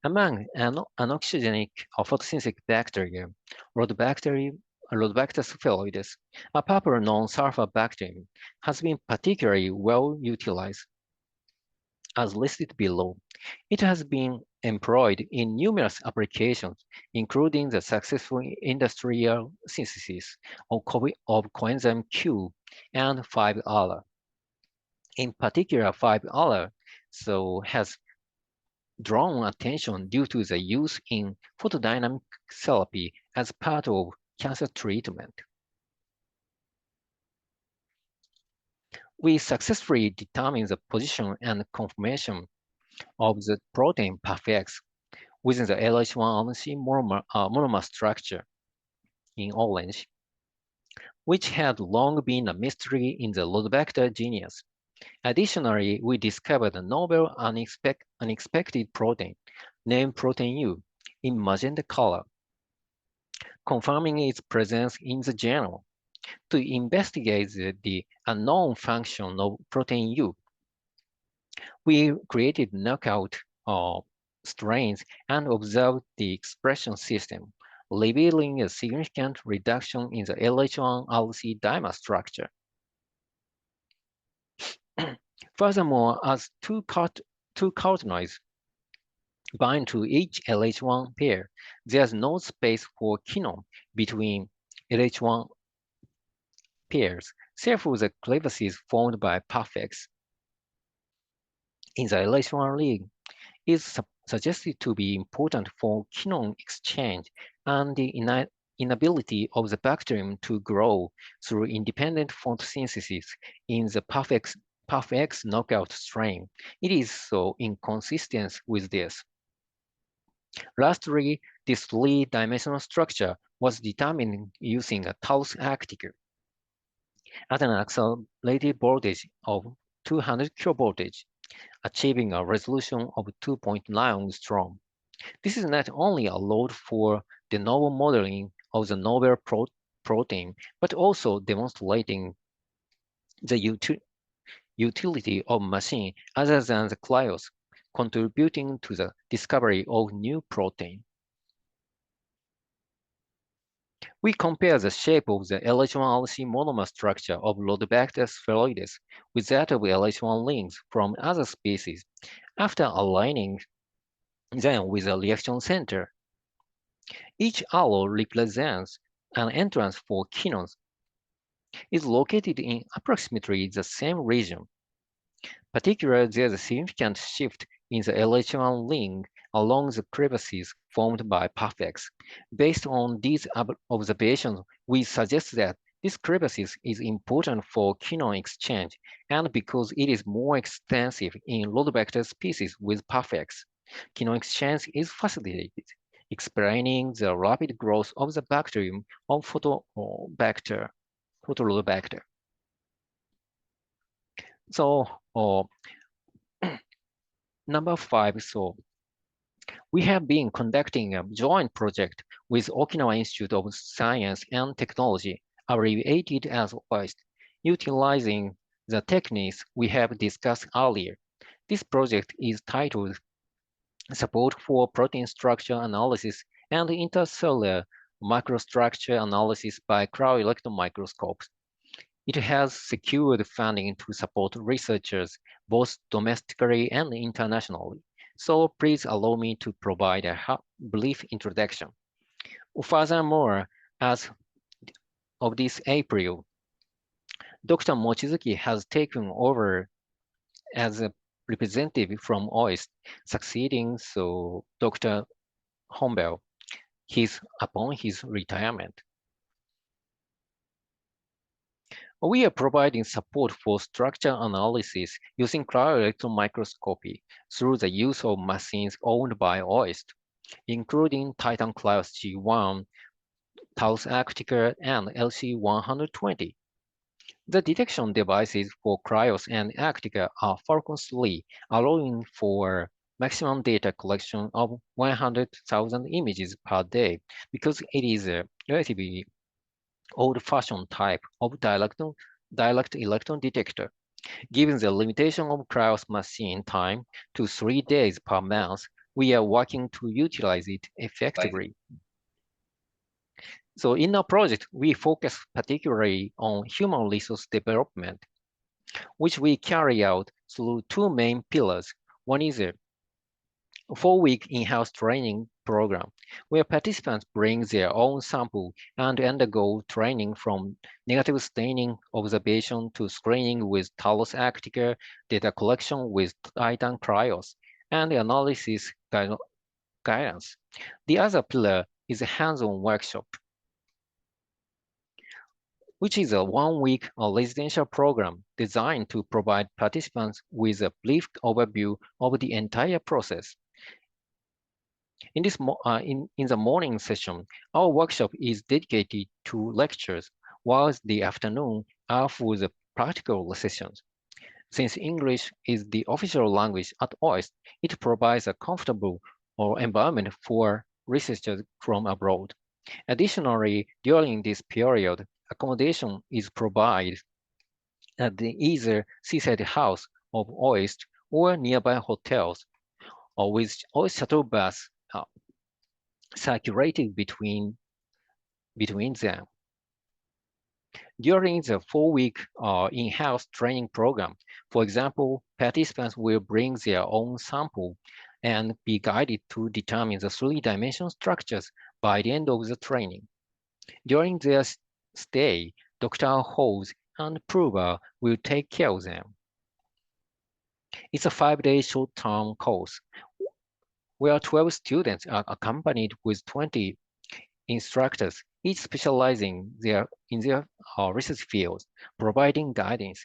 Among anoxygenic photosynthetic bacteria, Rhodobacter spheroides, a purple non-sulfur bacterium, has been particularly well utilized. As listed below, it has been employed in numerous applications, including the successful industrial synthesis of coenzyme Q and 5-ALA. In particular, 5-ALA has drawn attention due to the use in photodynamic therapy as part of cancer treatment. We successfully determined the position and conformation of the protein PAFX within the LH1-RNC monomer structure in orange, which had long been a mystery in the Rhodobacter genus. Additionally, we discovered a novel unexpected protein named protein U in magenta color, confirming its presence in the genome. To investigate the unknown function of protein U, we created knockout strains and observed the expression system, revealing a significant reduction in the LH1-RC dimer structure. Furthermore, as two carotenoids bind to each LH1 pair, there's no space for kinome between LH1 pairs. Therefore, the crevices formed by PAFX in the LH1 ring is suggested to be important for kinome exchange and the inability of the bacterium to grow through independent photosynthesis in the PAFX knockout strain. It is so inconsistent with this. Lastly, this three-dimensional structure was determined using a Taos architecture at an accelerated voltage of 200 kilovoltage, achieving a resolution of 2.9 angstrom. This is not only allowed for de novo modeling of the novel protein, but also demonstrating the utility of machine other than the cryos, contributing to the discovery of new protein. We compare the shape of the LH1RC monomer structure of Rhodobacter spheroides with that of LH1 rings from other species after aligning them with a reaction center. Each arrow represents an entrance for kinones. Is located in approximately the same region. Particularly, there's a significant shift in the LH1 ring along the crevices formed by Perfex. Based on these observations, we suggest that this crevices is important for kinome exchange, and because it is more extensive in Rhodobacter species with Perfex, kinome exchange is facilitated, explaining the rapid growth of the bacterium of Photobacter. So, number 5, so we have been conducting a joint project with Okinawa Institute of Science and Technology, abbreviated as OIST, utilizing the techniques we have discussed earlier. This project is titled Support for Protein Structure Analysis and Intercellular Microstructure Analysis by Cryo-Electron Microscopes. It has secured funding to support researchers both domestically and internationally. So please allow me to provide a brief introduction. Furthermore, as of this April, Dr. Mochizuki has taken over as a representative from OIST, succeeding Dr. Hombel upon his retirement. We are providing support for structure analysis using cryo-electron microscopy through the use of machines owned by OIST, including Titan Cryos G1, Taos Arctica, and LC120. The detection devices for Cryos and Arctica are Falcon 3, allowing for maximum data collection of 100,000 images per day because it is a relatively old-fashioned type of direct electron detector. Given the limitation of Cryos machine time to 3 days per month, we are working to utilize it effectively. So in our project, we focus particularly on human resource development, which we carry out through two main pillars. One is a 4-week in-house training program, where participants bring their own sample and undergo training from negative staining observation to screening with Talos Arctica, data collection with Titan Cryos, and analysis guidance. The other pillar is a hands-on workshop, which is a 1-week residential program designed to provide participants with a brief overview of the entire process. In the morning session, our workshop is dedicated to lectures, whilst the afternoon are for the practical sessions. Since English is the official language at OIST, it provides a comfortable environment for researchers from abroad. Additionally, during this period, accommodation is provided at the either seaside house of OIST or nearby hotels, or with OIST shuttle bus circulated between them. During the 4-week in-house training program, for example, participants will bring their own sample and be guided to determine the 3-dimensional structures by the end of the training. During their stay, Dr. Hose and Prover will take care of them. It's a 5-day short-term course where 12 students are accompanied with 20 instructors, each specializing in their research fields, providing guidance.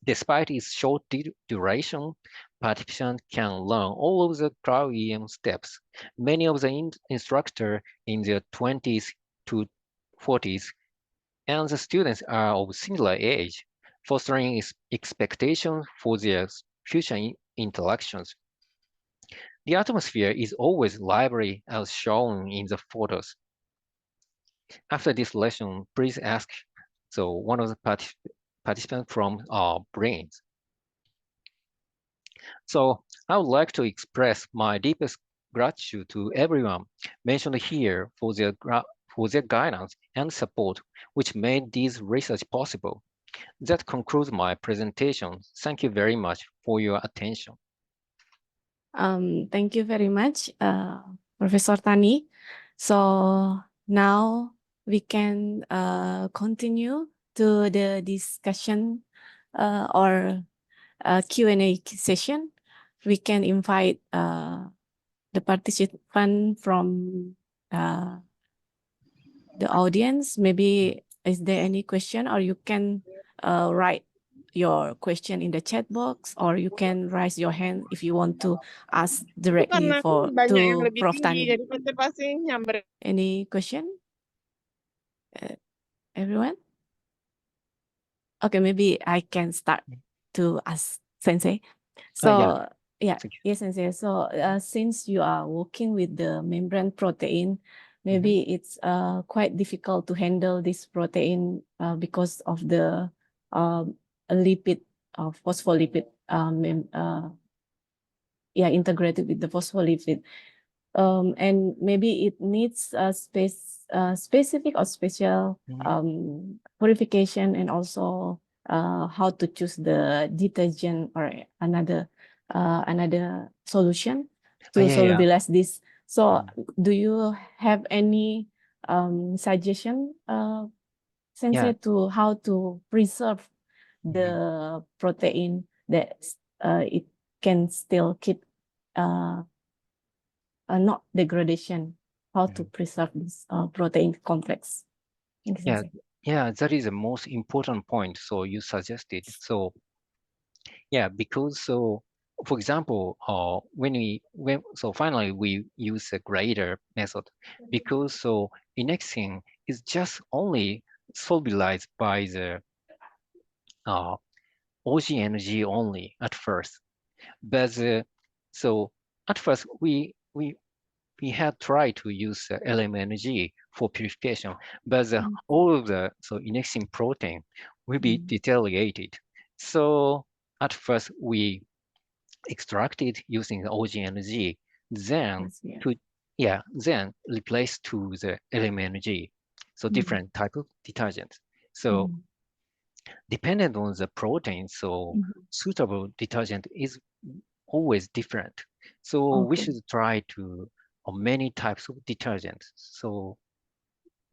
Despite its short duration, participants can learn all of the cryo-EM steps. Many of the instructors in their 20s to 40s and the students are of similar age, fostering expectations for their future interactions. The atmosphere is always lively as shown in the photos. After this lesson, please ask one of the participants from our brains. So I would like to express my deepest gratitude to everyone mentioned here for their guidance and support, which made this research possible. That concludes my presentation. Thank you very much for your attention. Thank you very much, Professor Tani. So now we can continue to the discussion or Q&A session. We can invite the participant from the audience. Maybe is there any question, or you can write your question in the chat box, or you can raise your hand if you want to ask directly to Prof. Tani. Any question? Everyone? Okay, maybe I can start to ask Sensei. So yes, Sensei. So since you are working with the membrane protein, maybe it's quite difficult to handle this protein because of the lipid, phospholipid, integrated with the phospholipid. And maybe it needs a specific or special purification, and also how to choose the detergent or another solution to solubilize this. So do you have any suggestion, Sensei, to how to preserve the protein that it can still keep not degradation, how to preserve this protein complex? Thank you, Sensei. Yeah, that is the most important point. So you suggested. So yeah, because for example, finally we use a grader method, because Inexin is just only solubilized by the OG only at first. But at first we had tried to use LMNG for purification, but all of the Inexin protein will be deteriorated. So at first we extracted using the OGNG, then then replaced to the LMNG. So different type of detergent. So dependent on the protein, suitable detergent is always different. So we should try to many types of detergents. So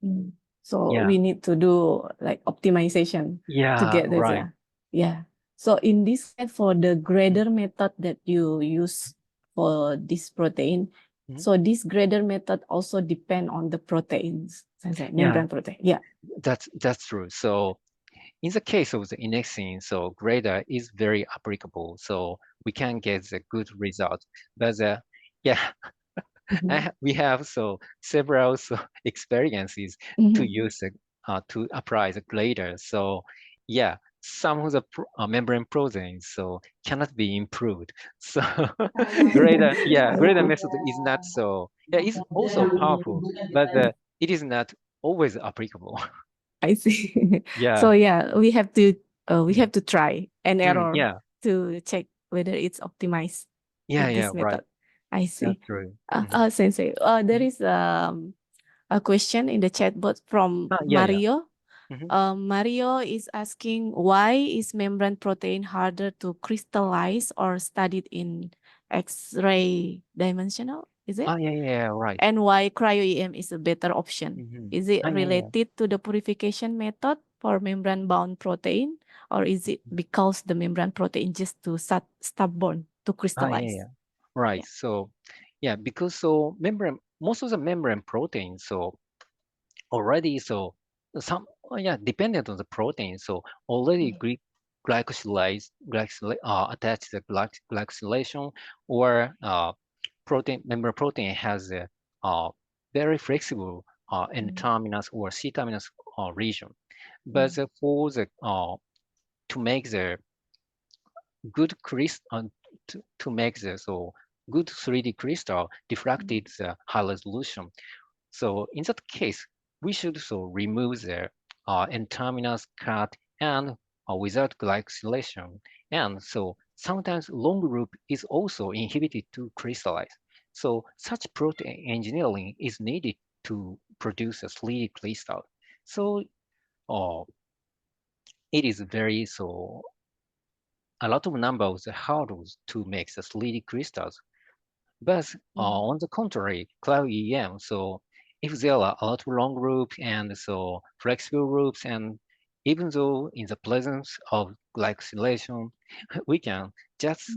we need to do like optimization to get this. So in this case, for the grader method that you use for this protein, so this grader method also depend on the proteins, membrane protein. That's true. So in the case of the Inexin, grader is very applicable. So we can get the good result. But we have several experiences to use to apply the grader. So some of the membrane proteins cannot be improved. So grader method is not it's also powerful, but it is not always applicable. I see. So we have to try and error to check whether it's optimized with this method. I see. That's true. Sensei, there is a question in the chat box from Mario. Mario is asking, why is membrane protein harder to crystallize or studied in X-ray dimensional? Is it? Right. And why cryo-EM is a better option? Is it related to the purification method for membrane-bound protein, or is it because the membrane protein just too stubborn to crystallize? Right. So because most of the membrane proteins already some dependent on the protein, already attach the glycosylation, or member protein has a very flexible N-terminus or C-terminus region. But for the to make the good crystal to make the good 3D crystal diffracted the high resolution. So in that case, we should remove the N-terminus cut and without glycosylation. And so sometimes long loop is also inhibited to crystallize. So such protein engineering is needed to produce a 3D crystal. So it is very a lot of number of the hurdles to make the 3D crystals. But on the contrary, cryo-EM, so if there are a lot of long loops and flexible loops, and even though in the presence of glycosylation, we can just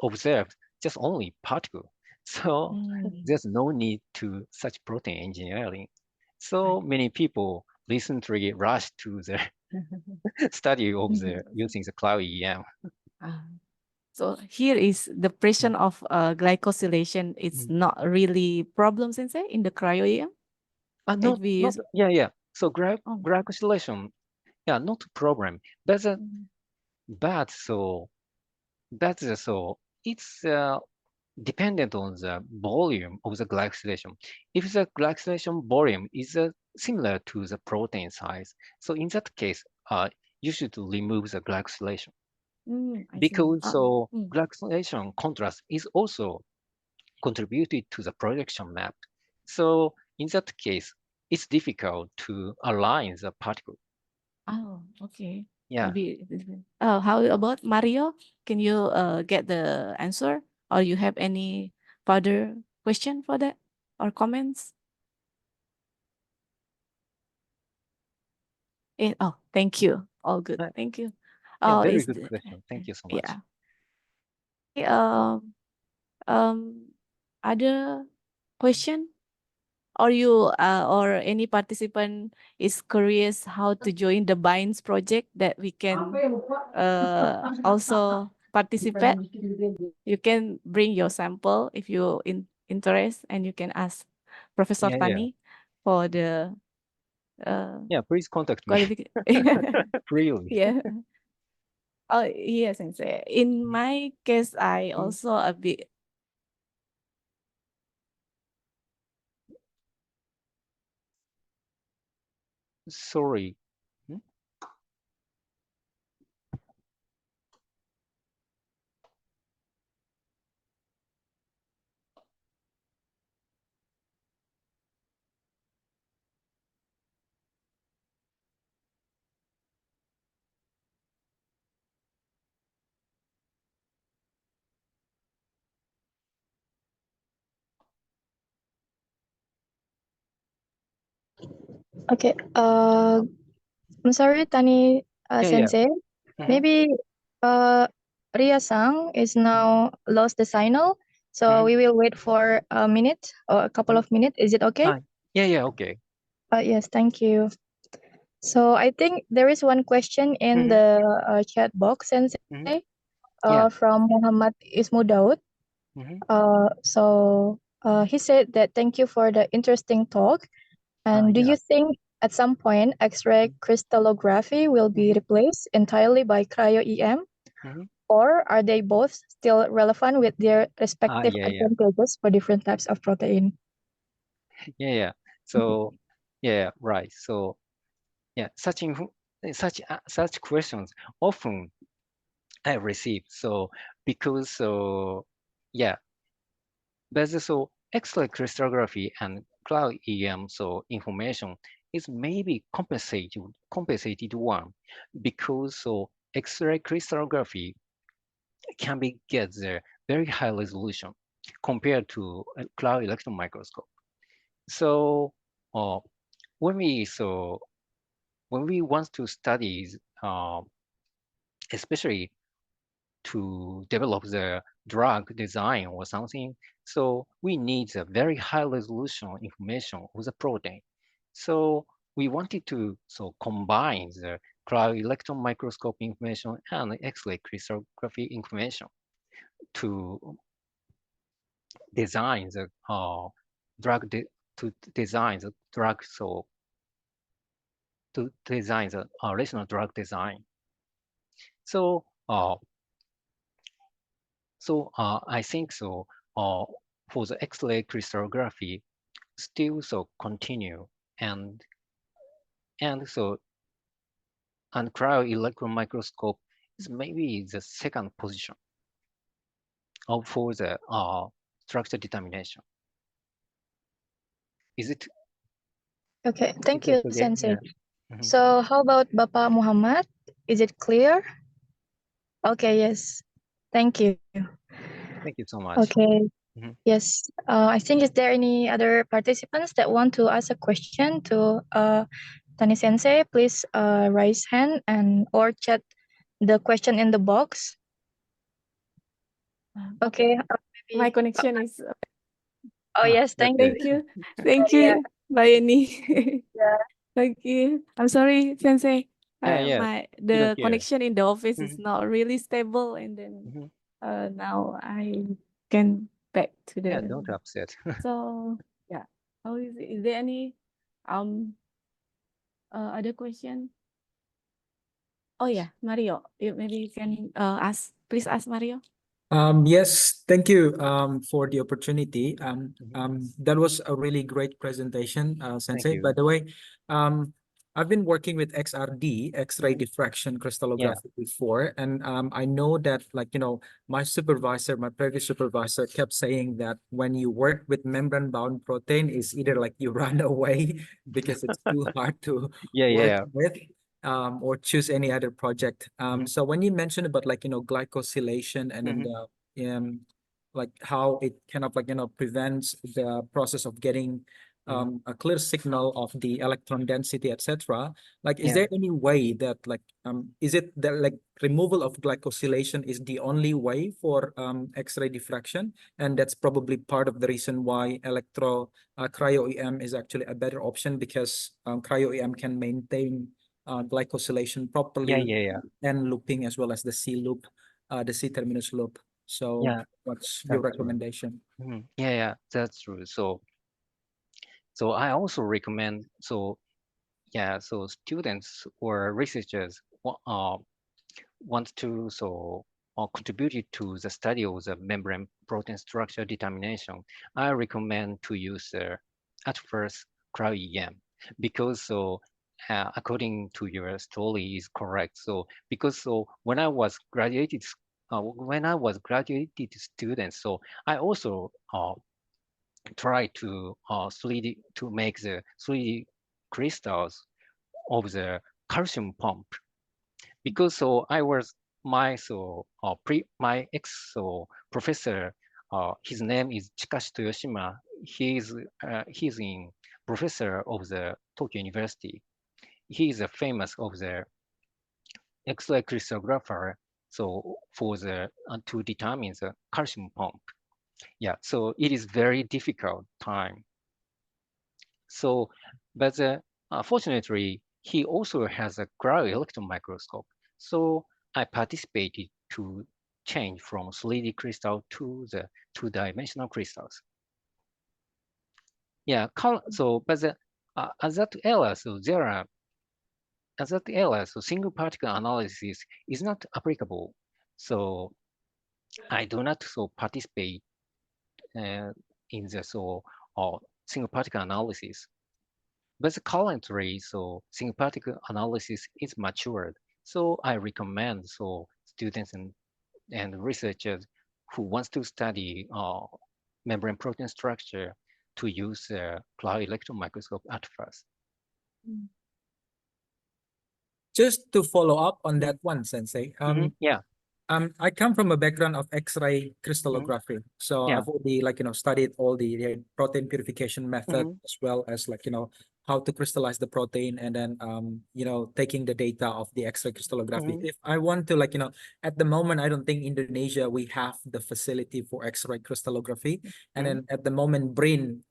observe just only particle. So there's no need to such protein engineering. So many people recently rushed to the study of the using the cryo-EM. So here is the pressure of glycosylation. It's not really problem, Sensei, in the cryo-EM? Yeah. So glycosylation, yeah, not a problem. But it's dependent on the volume of the glycosylation. If the glycosylation volume is similar to the protein size, so in that case, you should remove the glycosylation. Because glycosylation contrast is also contributed to the projection map. So in that case, it's difficult to align the particle. Oh, okay. Yeah. How about Mario? Can you get the answer, or you have any further question for that or comments? Oh, thank you. All good. Thank you. Yeah, very good question. Thank you so much. Yeah. Other question? Or you or any participant is curious how to join the BINDS project that we can also participate? You can bring your sample if you interest, and you can ask Professor Tani for the yeah, please contact me. Really. Yeah. Oh, yes, Sensei. In my case, I also a bit. Sorry. Okay. I'm sorry, Tani Sensei. Maybe Ria-san is now lost the signal, so we will wait for a minute or a couple of minutes. Is it okay? Yeah, okay. Yes, thank you. So I think there is one question in the chat box, Sensei, from Muhammad Ismu Daud. So he said that thank you for the interesting talk. And do you think at some point X-ray crystallography will be replaced entirely by cryo-EM? Or are they both still relevant with their respective advantages for different types of protein? Yeah. So, yeah, right. So, yeah, such questions often I receive. So because yeah, but X-ray crystallography and cryo-EM information is maybe compensated one, because X-ray crystallography can be get the very high resolution compared to a cloud electron microscope. So when we want to study, especially to develop the drug design or something, so we need a very high resolution information of the protein. So we wanted to combine the cryo-electron microscope information and X-ray crystallography information to design the drug to design the drug, so to design the rational drug design. So I think so for the X-ray crystallography still so continue and cryo-electron microscope is maybe the second position for the structure determination. Is it? Okay, thank you, Okay? Sensei. Yeah. So how about Bapak Muhammad? Is it clear? Okay, yes. Thank you. Thank you so much. Okay. Yes. I think, is there any other participants that want to ask a question to Tani Sensei? Please raise hand and or chat the question in the box. Okay. My connection is. Oh yes, thank you. Thank you. Thank you, Bayani. Yeah. Thank you. I'm sorry, Sensei. Yeah. The care. connection in the office is not really stable, and then now I can back to the. Yeah, don't upset. So yeah, how is it? Is there any other question? Oh yeah, Mario. Maybe you can ask. Please ask Mario. Yes, thank you for the opportunity. That was a really great presentation, Sensei. you. By the way, I've been working with XRD, X-ray diffraction crystallography before, and I know that, like, my previous supervisor kept saying that when you work with membrane-bound protein, it's either like you run away because it's too hard to work with. Or choose any other project. So when you mentioned about, like, glycosylation and then like how it kind of, like, prevents the process of getting a clear signal of the electron density, etc. Like, is there any way that, like, is it that, like, removal of glycosylation is the only way for X-ray diffraction, and that's probably part of the reason why cryo-EM is actually a better option, because cryo-EM can maintain glycosylation properly, and looping as well as the C loop, the C terminus loop. So what's your recommendation? Yeah, that's true. So I also recommend, so students or researchers want to contribute to the study of the membrane protein structure determination. I recommend to use at first cryo-EM, because according to your story is correct. So because when I was graduated student, so I also try to make the 3D crystals of the calcium pump, because I was my professor. His name is Chikashi Toyoshima. He's in professor of the Tokyo University. He is a famous of the X-ray crystallographer. So for the to determine the calcium pump. Yeah, so it is very difficult time. So, but fortunately, he also has a cryo-electron microscope. So I participated to change from 3D crystal to the two-dimensional crystals. Yeah, so but at that era, so single particle analysis is not applicable. So I do not participate in the single particle analysis. But currently, single particle analysis is matured. So I recommend students and researchers who wants to study membrane protein structure to use cryo-electron microscope at first. Just to follow up on that one, Sensei. I come from a background of X-ray crystallography, so I've already, like, studied all the protein purification method, as well as, like, how to crystallize the protein, and then you know, taking the data of the X-ray crystallography. If I want to, like, you know, at the moment I don't think Indonesia we have the facility for X-ray crystallography, and then at the moment BRIN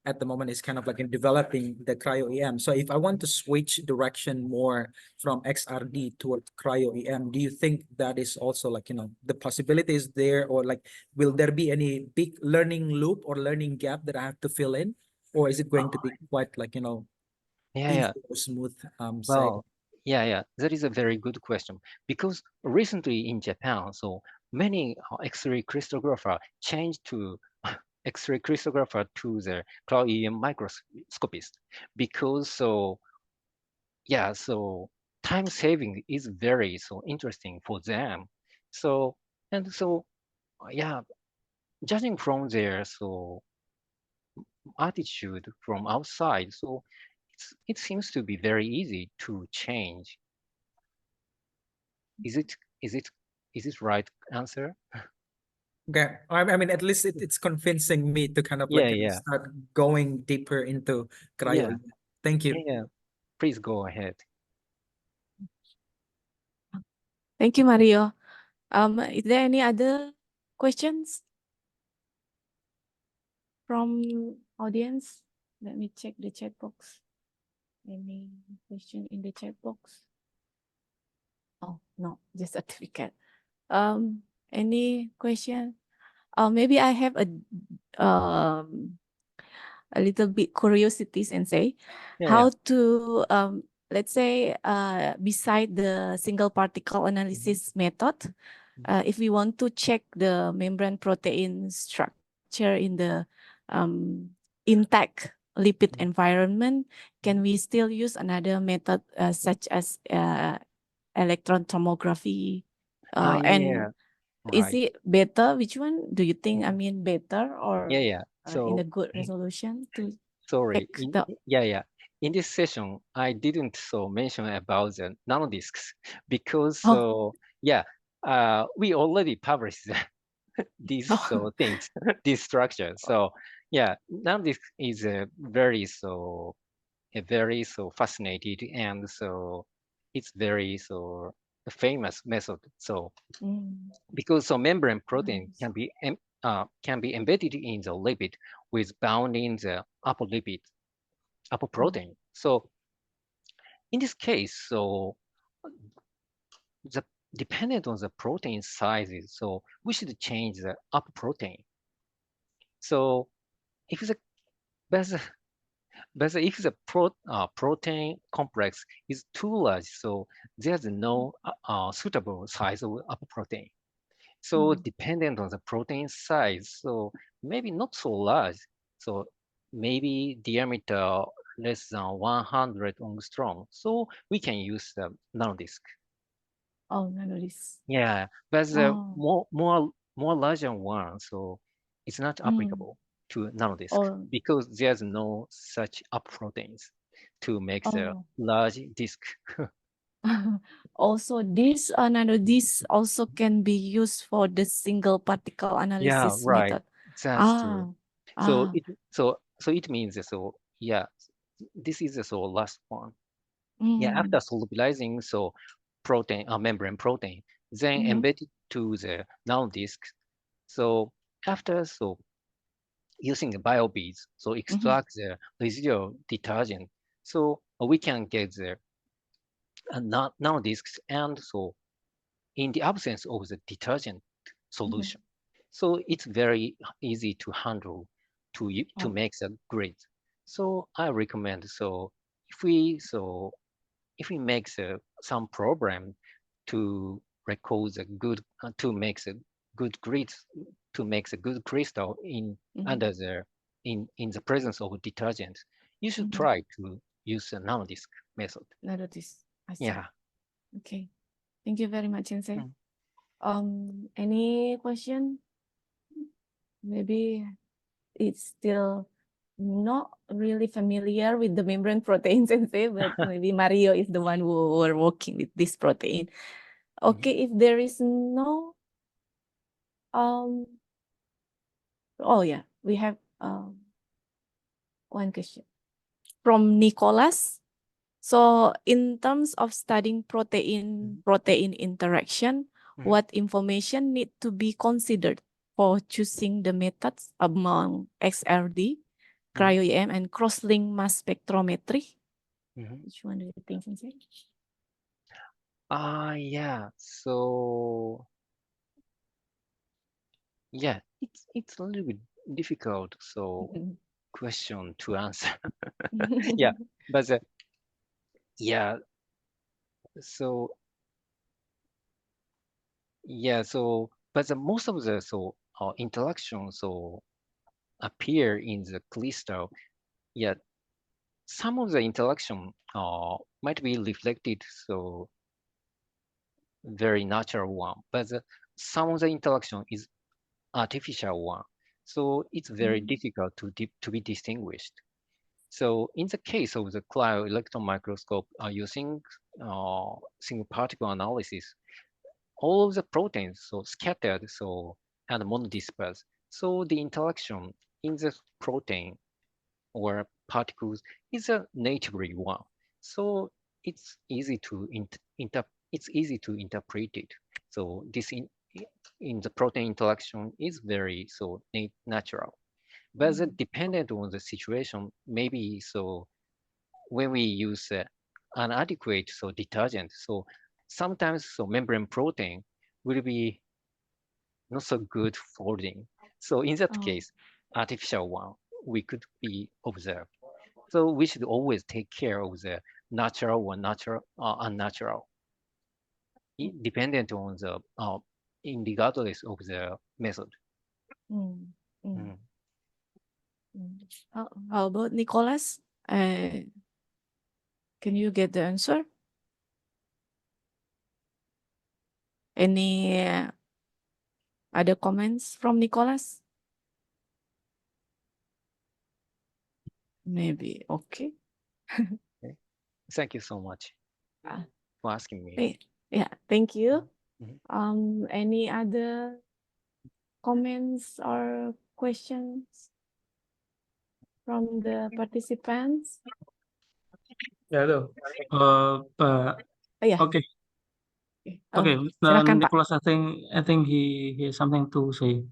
at the moment is kind of like in developing the cryo-EM. So if I want to switch direction more from XRD towards cryo-EM, do you think that is also, like, you know, the possibility is there, or like will there be any big learning loop or learning gap that I have to fill in, or is it going to be quite, like, you know, easy or smooth sailing? Well, yeah, that is a very good question, because recently in Japan, so many X-ray crystallographer changed to X-ray crystallographer to the cryo-EM microscopist, because so time saving is very interesting for them. So yeah, judging from their attitude from outside, so it seems to be very easy to change. Is it is it right answer? Okay, I mean, at least it's convincing me to kind of like Yeah. start going deeper into cryo. Yeah. Thank you. Yeah. Please go ahead. Thank you, Mario. Is there any other questions from audience? Let me check the chat box. Any question in the chat box? Oh, no, just certificate. Any question? Maybe I have a little bit curiosities and say how to let's say beside the single particle analysis method, if we want to check the membrane protein structure in the intact lipid environment, can we still use another method such as electron tomography? And is Right. it better? Which one do you think? I mean, better or Yeah. in a So good resolution to sorry. check the? In this session, I didn't mention about the nanodiscs because Oh. we already published these things, these structures. So yeah, nanodisc is a very fascinated, and so it's very famous method. So because membrane protein can be embedded in the lipid with bounding the upper protein. So in this case, the dependent on the protein sizes, so we should change the upper protein. So if the but if the protein complex is too large, so there's no suitable size of upper protein. So dependent on the protein size, so maybe not so large. So maybe diameter less than 100 angstrom. So we can use the nanodisc. Oh, nanodisc. Yeah, but the more larger one, so it's not applicable to nanodisc because there's no such up proteins to make the large disk. Also, this nanodisc also can be used for the single particle analysis method. That's true. So it means this is the last one. Yeah, after solubilizing protein membrane protein, then embedded to the nanodisk. So after using the biobeads, so extract the residual detergent, so we can get the nanodiscs, and so in the absence of the detergent solution. So it's very easy to handle to make the grid. So I recommend if we make some program to record the good to make the good grids, to make the good crystal under the in the presence of detergent, you should try to use the nanodisc method. Nanodisc. I see. Yeah. Okay. Thank you very much, Sensei. Any question? Maybe it's still not really familiar with the membrane protein, Sensei, but maybe Mario is the one who were working with this protein. Okay, if there is no, oh yeah, we have one question. from Nicholas. So in terms of studying protein interaction, what information need to be considered for choosing the methods among XRD, cryo-EM, and cross-link mass spectrometry? Which one do you think, Sensei? Yeah. So yeah, it's a little bit difficult. So question to answer. Yeah, but yeah. So yeah. So but most of the interactions appear in the crystal. Yeah, some of the interaction might be reflected very natural one, but some of the interaction is artificial one. So it's very difficult to be distinguished. So in the case of the cryo-electron microscope using single particle analysis, all of the proteins scattered and monodispersed. So the interaction in the protein or particles is a natively one. So it's easy to interpret it. So this in the protein interaction is very natural. But dependent on the situation, maybe when we use an adequate detergent, sometimes membrane protein will be not so good folding. So in that case, artificial one we could be observed. So we should always take care of the natural or unnatural, dependent on the regardless of the method. How about Nicholas? Can you get the answer? Any other comments from Nicholas? Maybe, okay. Okay. Thank you so much for asking me. Yeah, thank you. Any other comments or questions from the participants? Ya, halo. Yeah. Okay. Okay, silakan, Pak. Nicholas, I think he has something to say.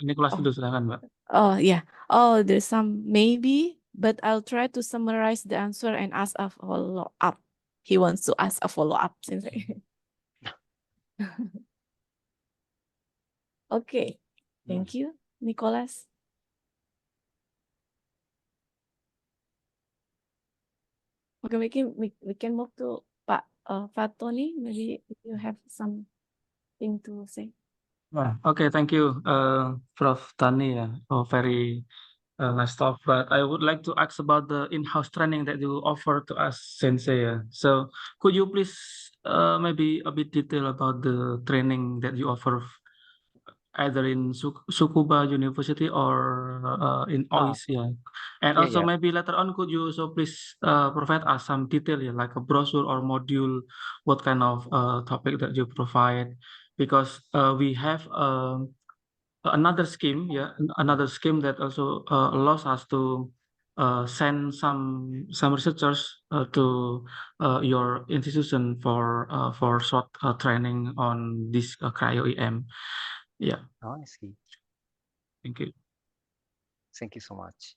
Nicholas dulu, silakan, Mbak. Oh, yeah. Oh, there's some maybe, but I'll try to summarize the answer and ask a follow-up. He wants to ask a follow-up. Okay. Thank you, Nicholas. Okay, we can move to Pak Fatoni. Maybe you have something to say. Okay, thank you, Prof. Tani, for very nice talk. But I would like to ask about the in-house training that you offer to us, Sensei. So could you please maybe a bit detail about the training that you offer either in Tsukuba University or in OIS, and also maybe later on, could you also please provide us some detail, like a brochure or module, what kind of topic that you provide, because we have another scheme, another scheme that also allows us to send some researchers to your institution for short training on this cryo-EM. Yeah. Oh, I see. Thank you. Thank you so much.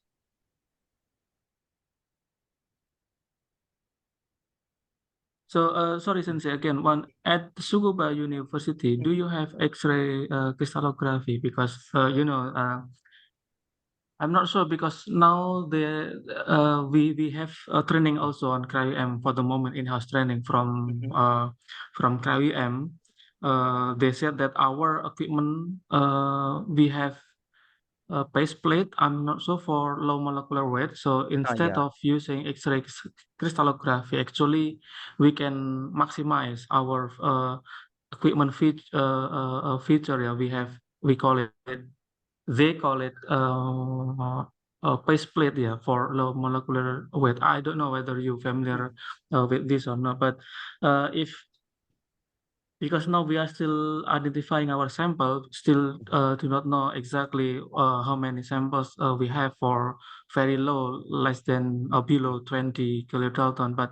So, sorry, Sensei, again, at Tsukuba University, do you have X-ray crystallography? Because, I'm not sure because now we have training also on cryo-EM for the moment, in-house training from cryo-EM. They said that our equipment, we have base plate. I'm not sure for low molecular weight. So instead of using X-ray crystallography, actually we can maximize our equipment feature. Yeah, we call it. They call it base plate. Yeah, for low molecular weight. I don't know whether you're familiar with this or not, but if because now we are still identifying our sample, still do not know exactly how many samples we have for very low, less than or below 20 kilodalton. But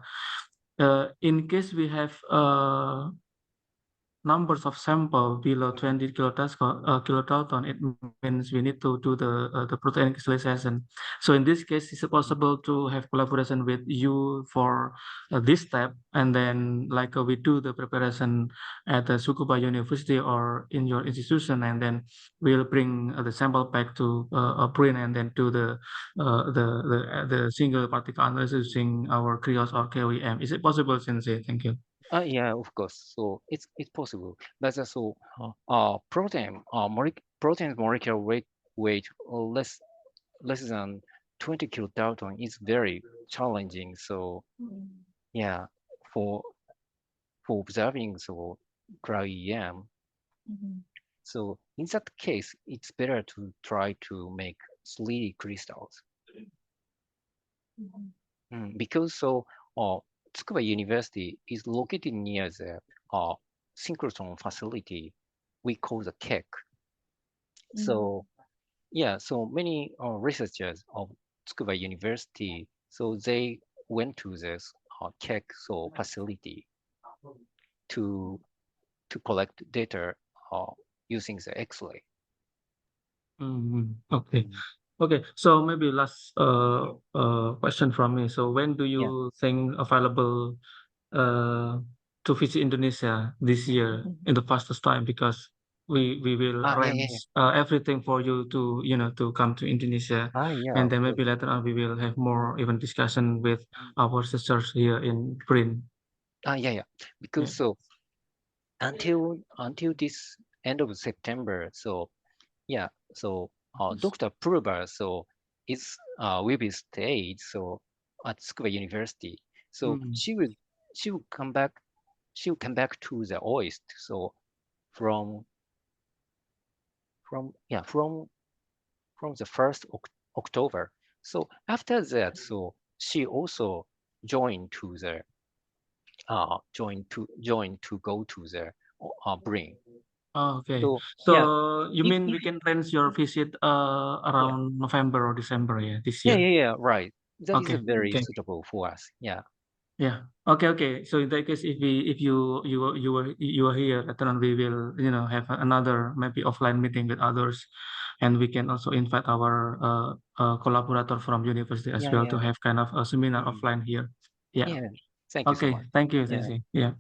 in case we have numbers of sample below 20 kilodalton, it means we need to do the protein crystallization. So in this case, is it possible to have collaboration with you for this step, and then like we do the preparation at the Tsukuba University or in your institution, and then we'll bring the sample back to print and then do the single particle analysis using our CRIOS or cryo-EM. Is it possible, Sensei? Thank you. Yeah, of course. So it's possible. But so protein molecular weight less than 20 kilodalton is very challenging. So yeah, for observing so cryo-EM. So in that case, it's better to try to make 3D crystals. Because so Tsukuba University is located near the synchrotron facility we call the KEC. So yeah, so many researchers of Tsukuba University, so they went to this KEC facility to collect data using the X-ray. Okay. Okay, so maybe last question from me. So when do you think available to visit Indonesia this year in the fastest time? Because we will arrange everything for you to to come to Indonesia, and then maybe later on we will have more even discussion with our sisters here in Brin. Because so until this end of September, so yeah, so Dr. Purba so is will be stayed so at Tsukuba University. So she will come back to the Oist. So from the 1st October. So after that, so she also joined to the join to go to the Bring. Okay. So So you mean if we can plan your visit around November or December, this year? right. That is Okay. very Okay. suitable for us. Yeah. Yeah. Okay. So in that case, if you are here, later on we will have another maybe offline meeting with others, and we can also invite our collaborator from university as well to have kind of a seminar offline here. Yeah. Thank you so Okay. much. Thank you, Sensei. Yeah.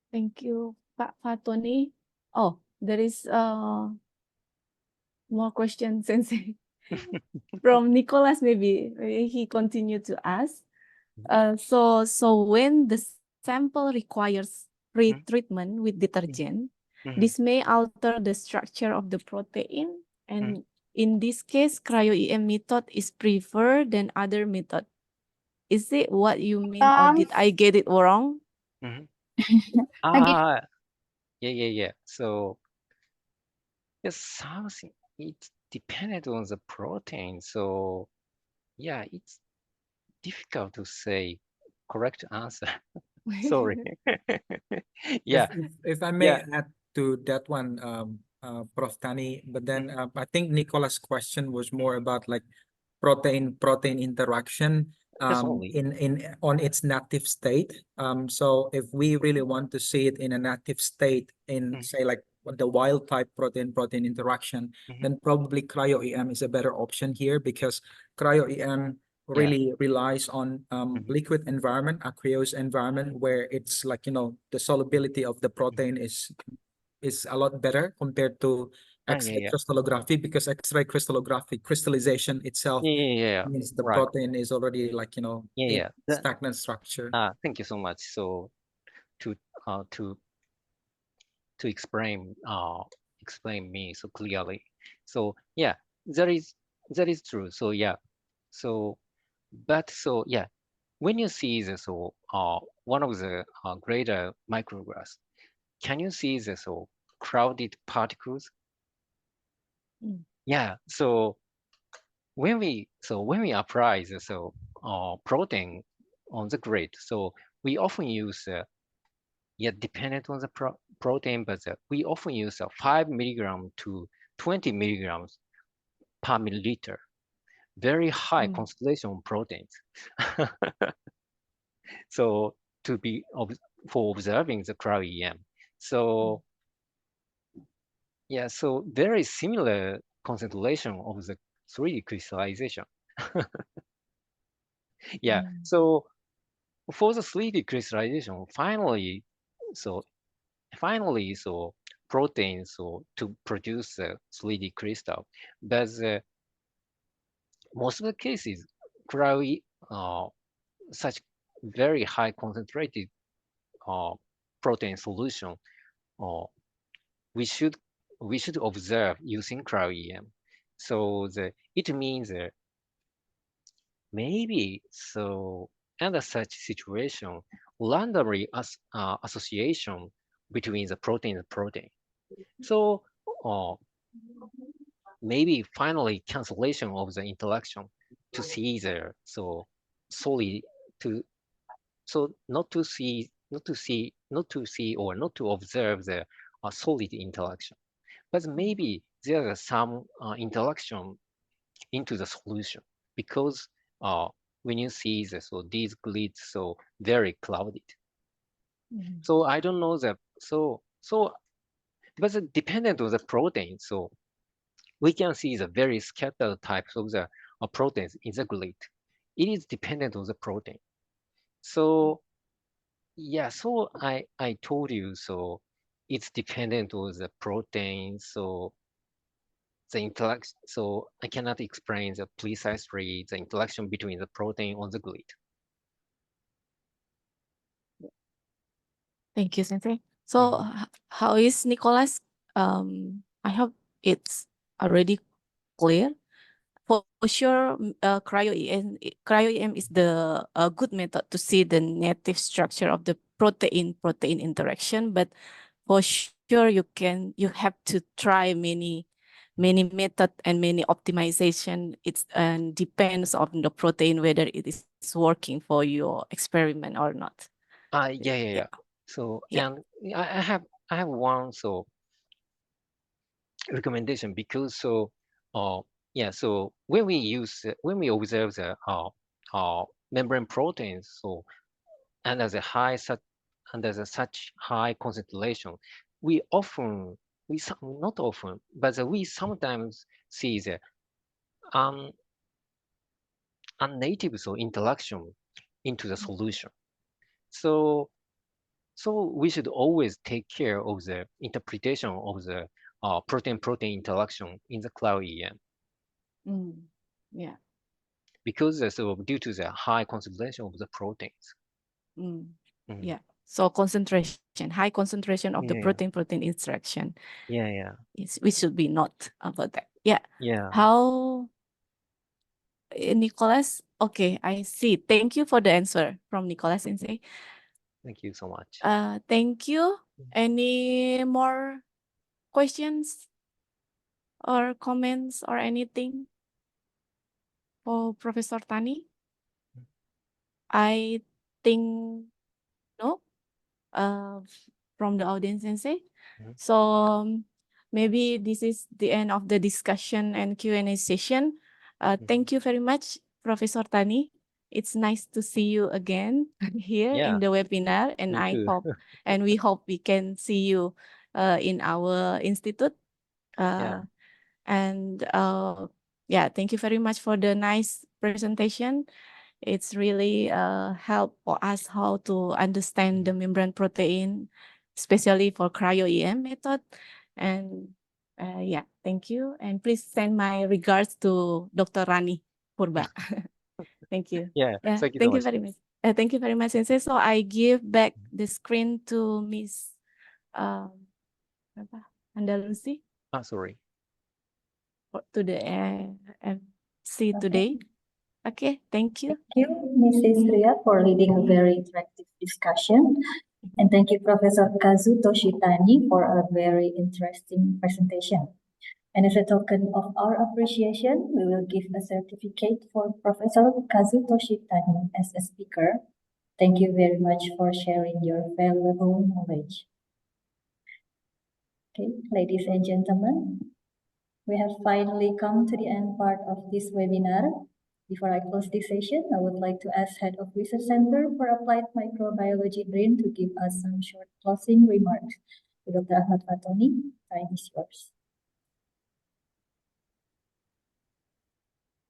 Thank you, Pak Fatoni. Oh, there is more questions, Sensei. From Nicholas, maybe he continued to ask. So when the sample requires pre-treatment with detergent, this may alter the structure of the protein, and in this case, cryo-EM method is preferred than other method. Is it what you mean, or did I get it wrong? Yeah. So something it depended on the protein. So yeah, it's difficult to say correct answer. Sorry. If I may add to that one, Prof. Tani, but then I think Nicolas' question was more about like protein interaction in on its native state. So if we really want to see it in a native state in say like the wild type protein interaction, then probably cryo-EM is a better option here, because cryo-EM really relies on liquid environment, aqueous environment, where it's like the solubility of the protein is a lot better compared to X-ray crystallography, because X-ray crystallography crystallization itself means the protein is already like in stagnant structure. Thank you so much. So to explain me so clearly. So yeah, that is true. So yeah, so but so yeah, when you see this so one of the greater microglass, can you see the so crowded particles? Yeah. So when we apply the protein on the grid, so we often use dependent on the protein, but we often use 5 milligrams to 20 milligrams per milliliter. Very high concentration of proteins. So for observing the cryo-EM. So so very similar concentration of the 3D crystallization. So for the 3D crystallization, finally, proteins to produce a 3D crystal. But most of the cases, such very high concentrated protein solution, we should observe using cryo-EM. So it means maybe under such situation, randomly association between the protein and protein. So maybe finally cancellation of the interaction to see the solid not to see or not to observe the solid interaction, but maybe there are some interaction into the solution, because when you see these grids very clouded. So I don't know that but dependent on the protein, so we can see the very scattered types of the proteins in the grid. It is dependent on the protein. So so I told you, so it's dependent on the protein. So the interaction, so I cannot explain precisely the interaction between the protein on the grid. Thank you, Sensei. So how is Nicholas? I hope it's already clear. For sure, cryo-EM is the good method to see the native structure of the protein-protein interaction. But for sure, you have to try many method and many optimization. It's depends on the protein whether it is working for your experiment or not. Yeah. So and I have one recommendation, because so when we observe the membrane proteins, so under such high concentration, we not often, but we sometimes see the unnative interaction into the solution. So we should always take care of the interpretation of the protein-protein interaction in the cryo-EM. Yeah. Because due to the high concentration of the proteins. Yeah. So high concentration of the protein-protein interaction. Yeah. We should be not about that. Yeah. Yeah. How, Nicholas? Okay, I see. Thank you for the answer from Nicholas Sensei. Thank you so much. Thank you. Any more questions or comments or anything for Professor Tani? I think no. From the audience, Sensei. So maybe this is the end of the discussion and Q&A session. Thank you very much, Professor Tani. It's nice to see you again here in the webinar, and we hope we can see you in our institute. And thank you very much for the nice presentation. It's really help for us how to understand the membrane protein, especially for cryo-EM method. And thank you. And please send my regards to Dr. Rani Purba. Thank you. Thank you thank so you very much. Thank you very much, Sensei. So I give back the screen to Miss Andalusi. Sorry. To the MC today. Okay, thank you. Thank you, Mrs. Ria, for leading a very interactive discussion. And thank you, Professor Kazu Toshitani, for a very interesting presentation. And as a token of our appreciation, we will give a certificate for Professor Kazu Toshitani as a speaker. Thank you very much for sharing your valuable knowledge. Okay, ladies and gentlemen, we have finally come to the end part of this webinar. Before I close this session, I would like to ask Head of Research Center for Applied Microbiology BRIN to give us some short closing remarks. Dr. Ahmad Fatoni, time is yours.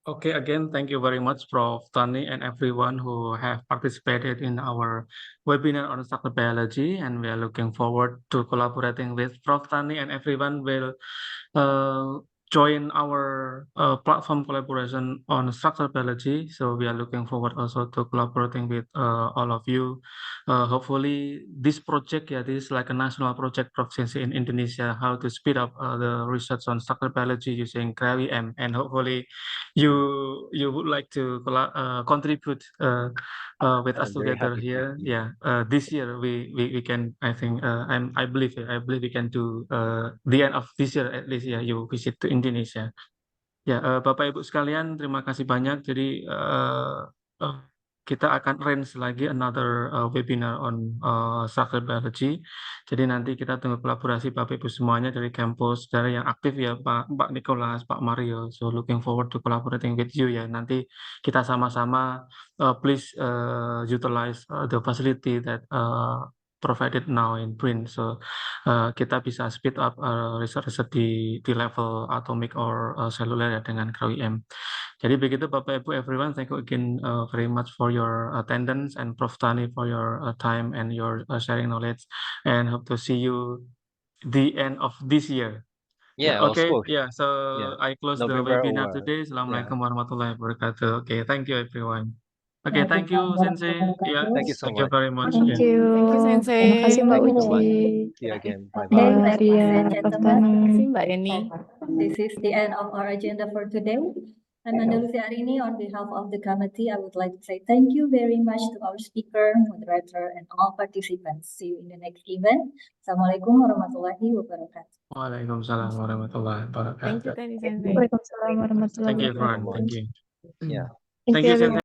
Okay, again, thank you very much, Prof. Tony, and everyone who have participated in our webinar on structural biology, and we are looking forward to collaborating with Prof. Tony, and everyone will join our platform collaboration on structural biology. So we are looking forward also to collaborating with all of you. Hopefully this project, this is like a national project proficiency in Indonesia, how to speed up the research on structural biology using cryo-EM, and hopefully you would like to contribute with us I'm very together happy to. here. Yeah, this year we can, I think, I believe we can do the end of this year at least. Ya, you visit to Indonesia. Ya, Bapak Ibu sekalian, terima kasih banyak. Jadi kita akan arrange lagi another webinar on structural biology. Jadi nanti kita tunggu kolaborasi Bapak Ibu semuanya dari kampus, dari yang aktif ya Pak Nicholas, Pak Mario. So looking forward to collaborating with you ya. Nanti kita sama-sama please utilize the facility that provided now in BRIN. So kita bisa speed up research di level atomic or cellular ya dengan cryo-EM. Jadi begitu Bapak Ibu everyone, thank you again very much for your attendance, and Prof. Tani for your time and your sharing knowledge, and hope to see you the end of this year. Yeah, Okay, also. so Yeah. I close the November webinar or- today. Assalamualaikum warahmatullahi wabarakatuh. Okay, thank you everyone. Okay, Waalaikumsalam thank you Sensei. warahmatullahi Yeah, Thank you so thank you much. very much. Thank Yeah. you. Thank you, Sensei. Terima kasih Mbak Thank you so much. Uci, See you again. Okay, Bye-bye. Mbak ladies Ria, and Prof. gentlemen, Terima kasih Tani. Mbak Eni. this is the end of our agenda for today. I'm Andalusi Arini. On behalf of the committee, I would like to say thank you very much to our speaker, moderator, and all participants. See you in the next event. Assalamualaikum warahmatullahi wabarakatuh. Waalaikumsalam warahmatullahi Thank you, wabarakatuh. Sensei. Waalaikumsalam warahmatullahi Thank you wabarakatuh. everyone. Thank you. Yeah. Thank you Thank you, everyone. Sensei.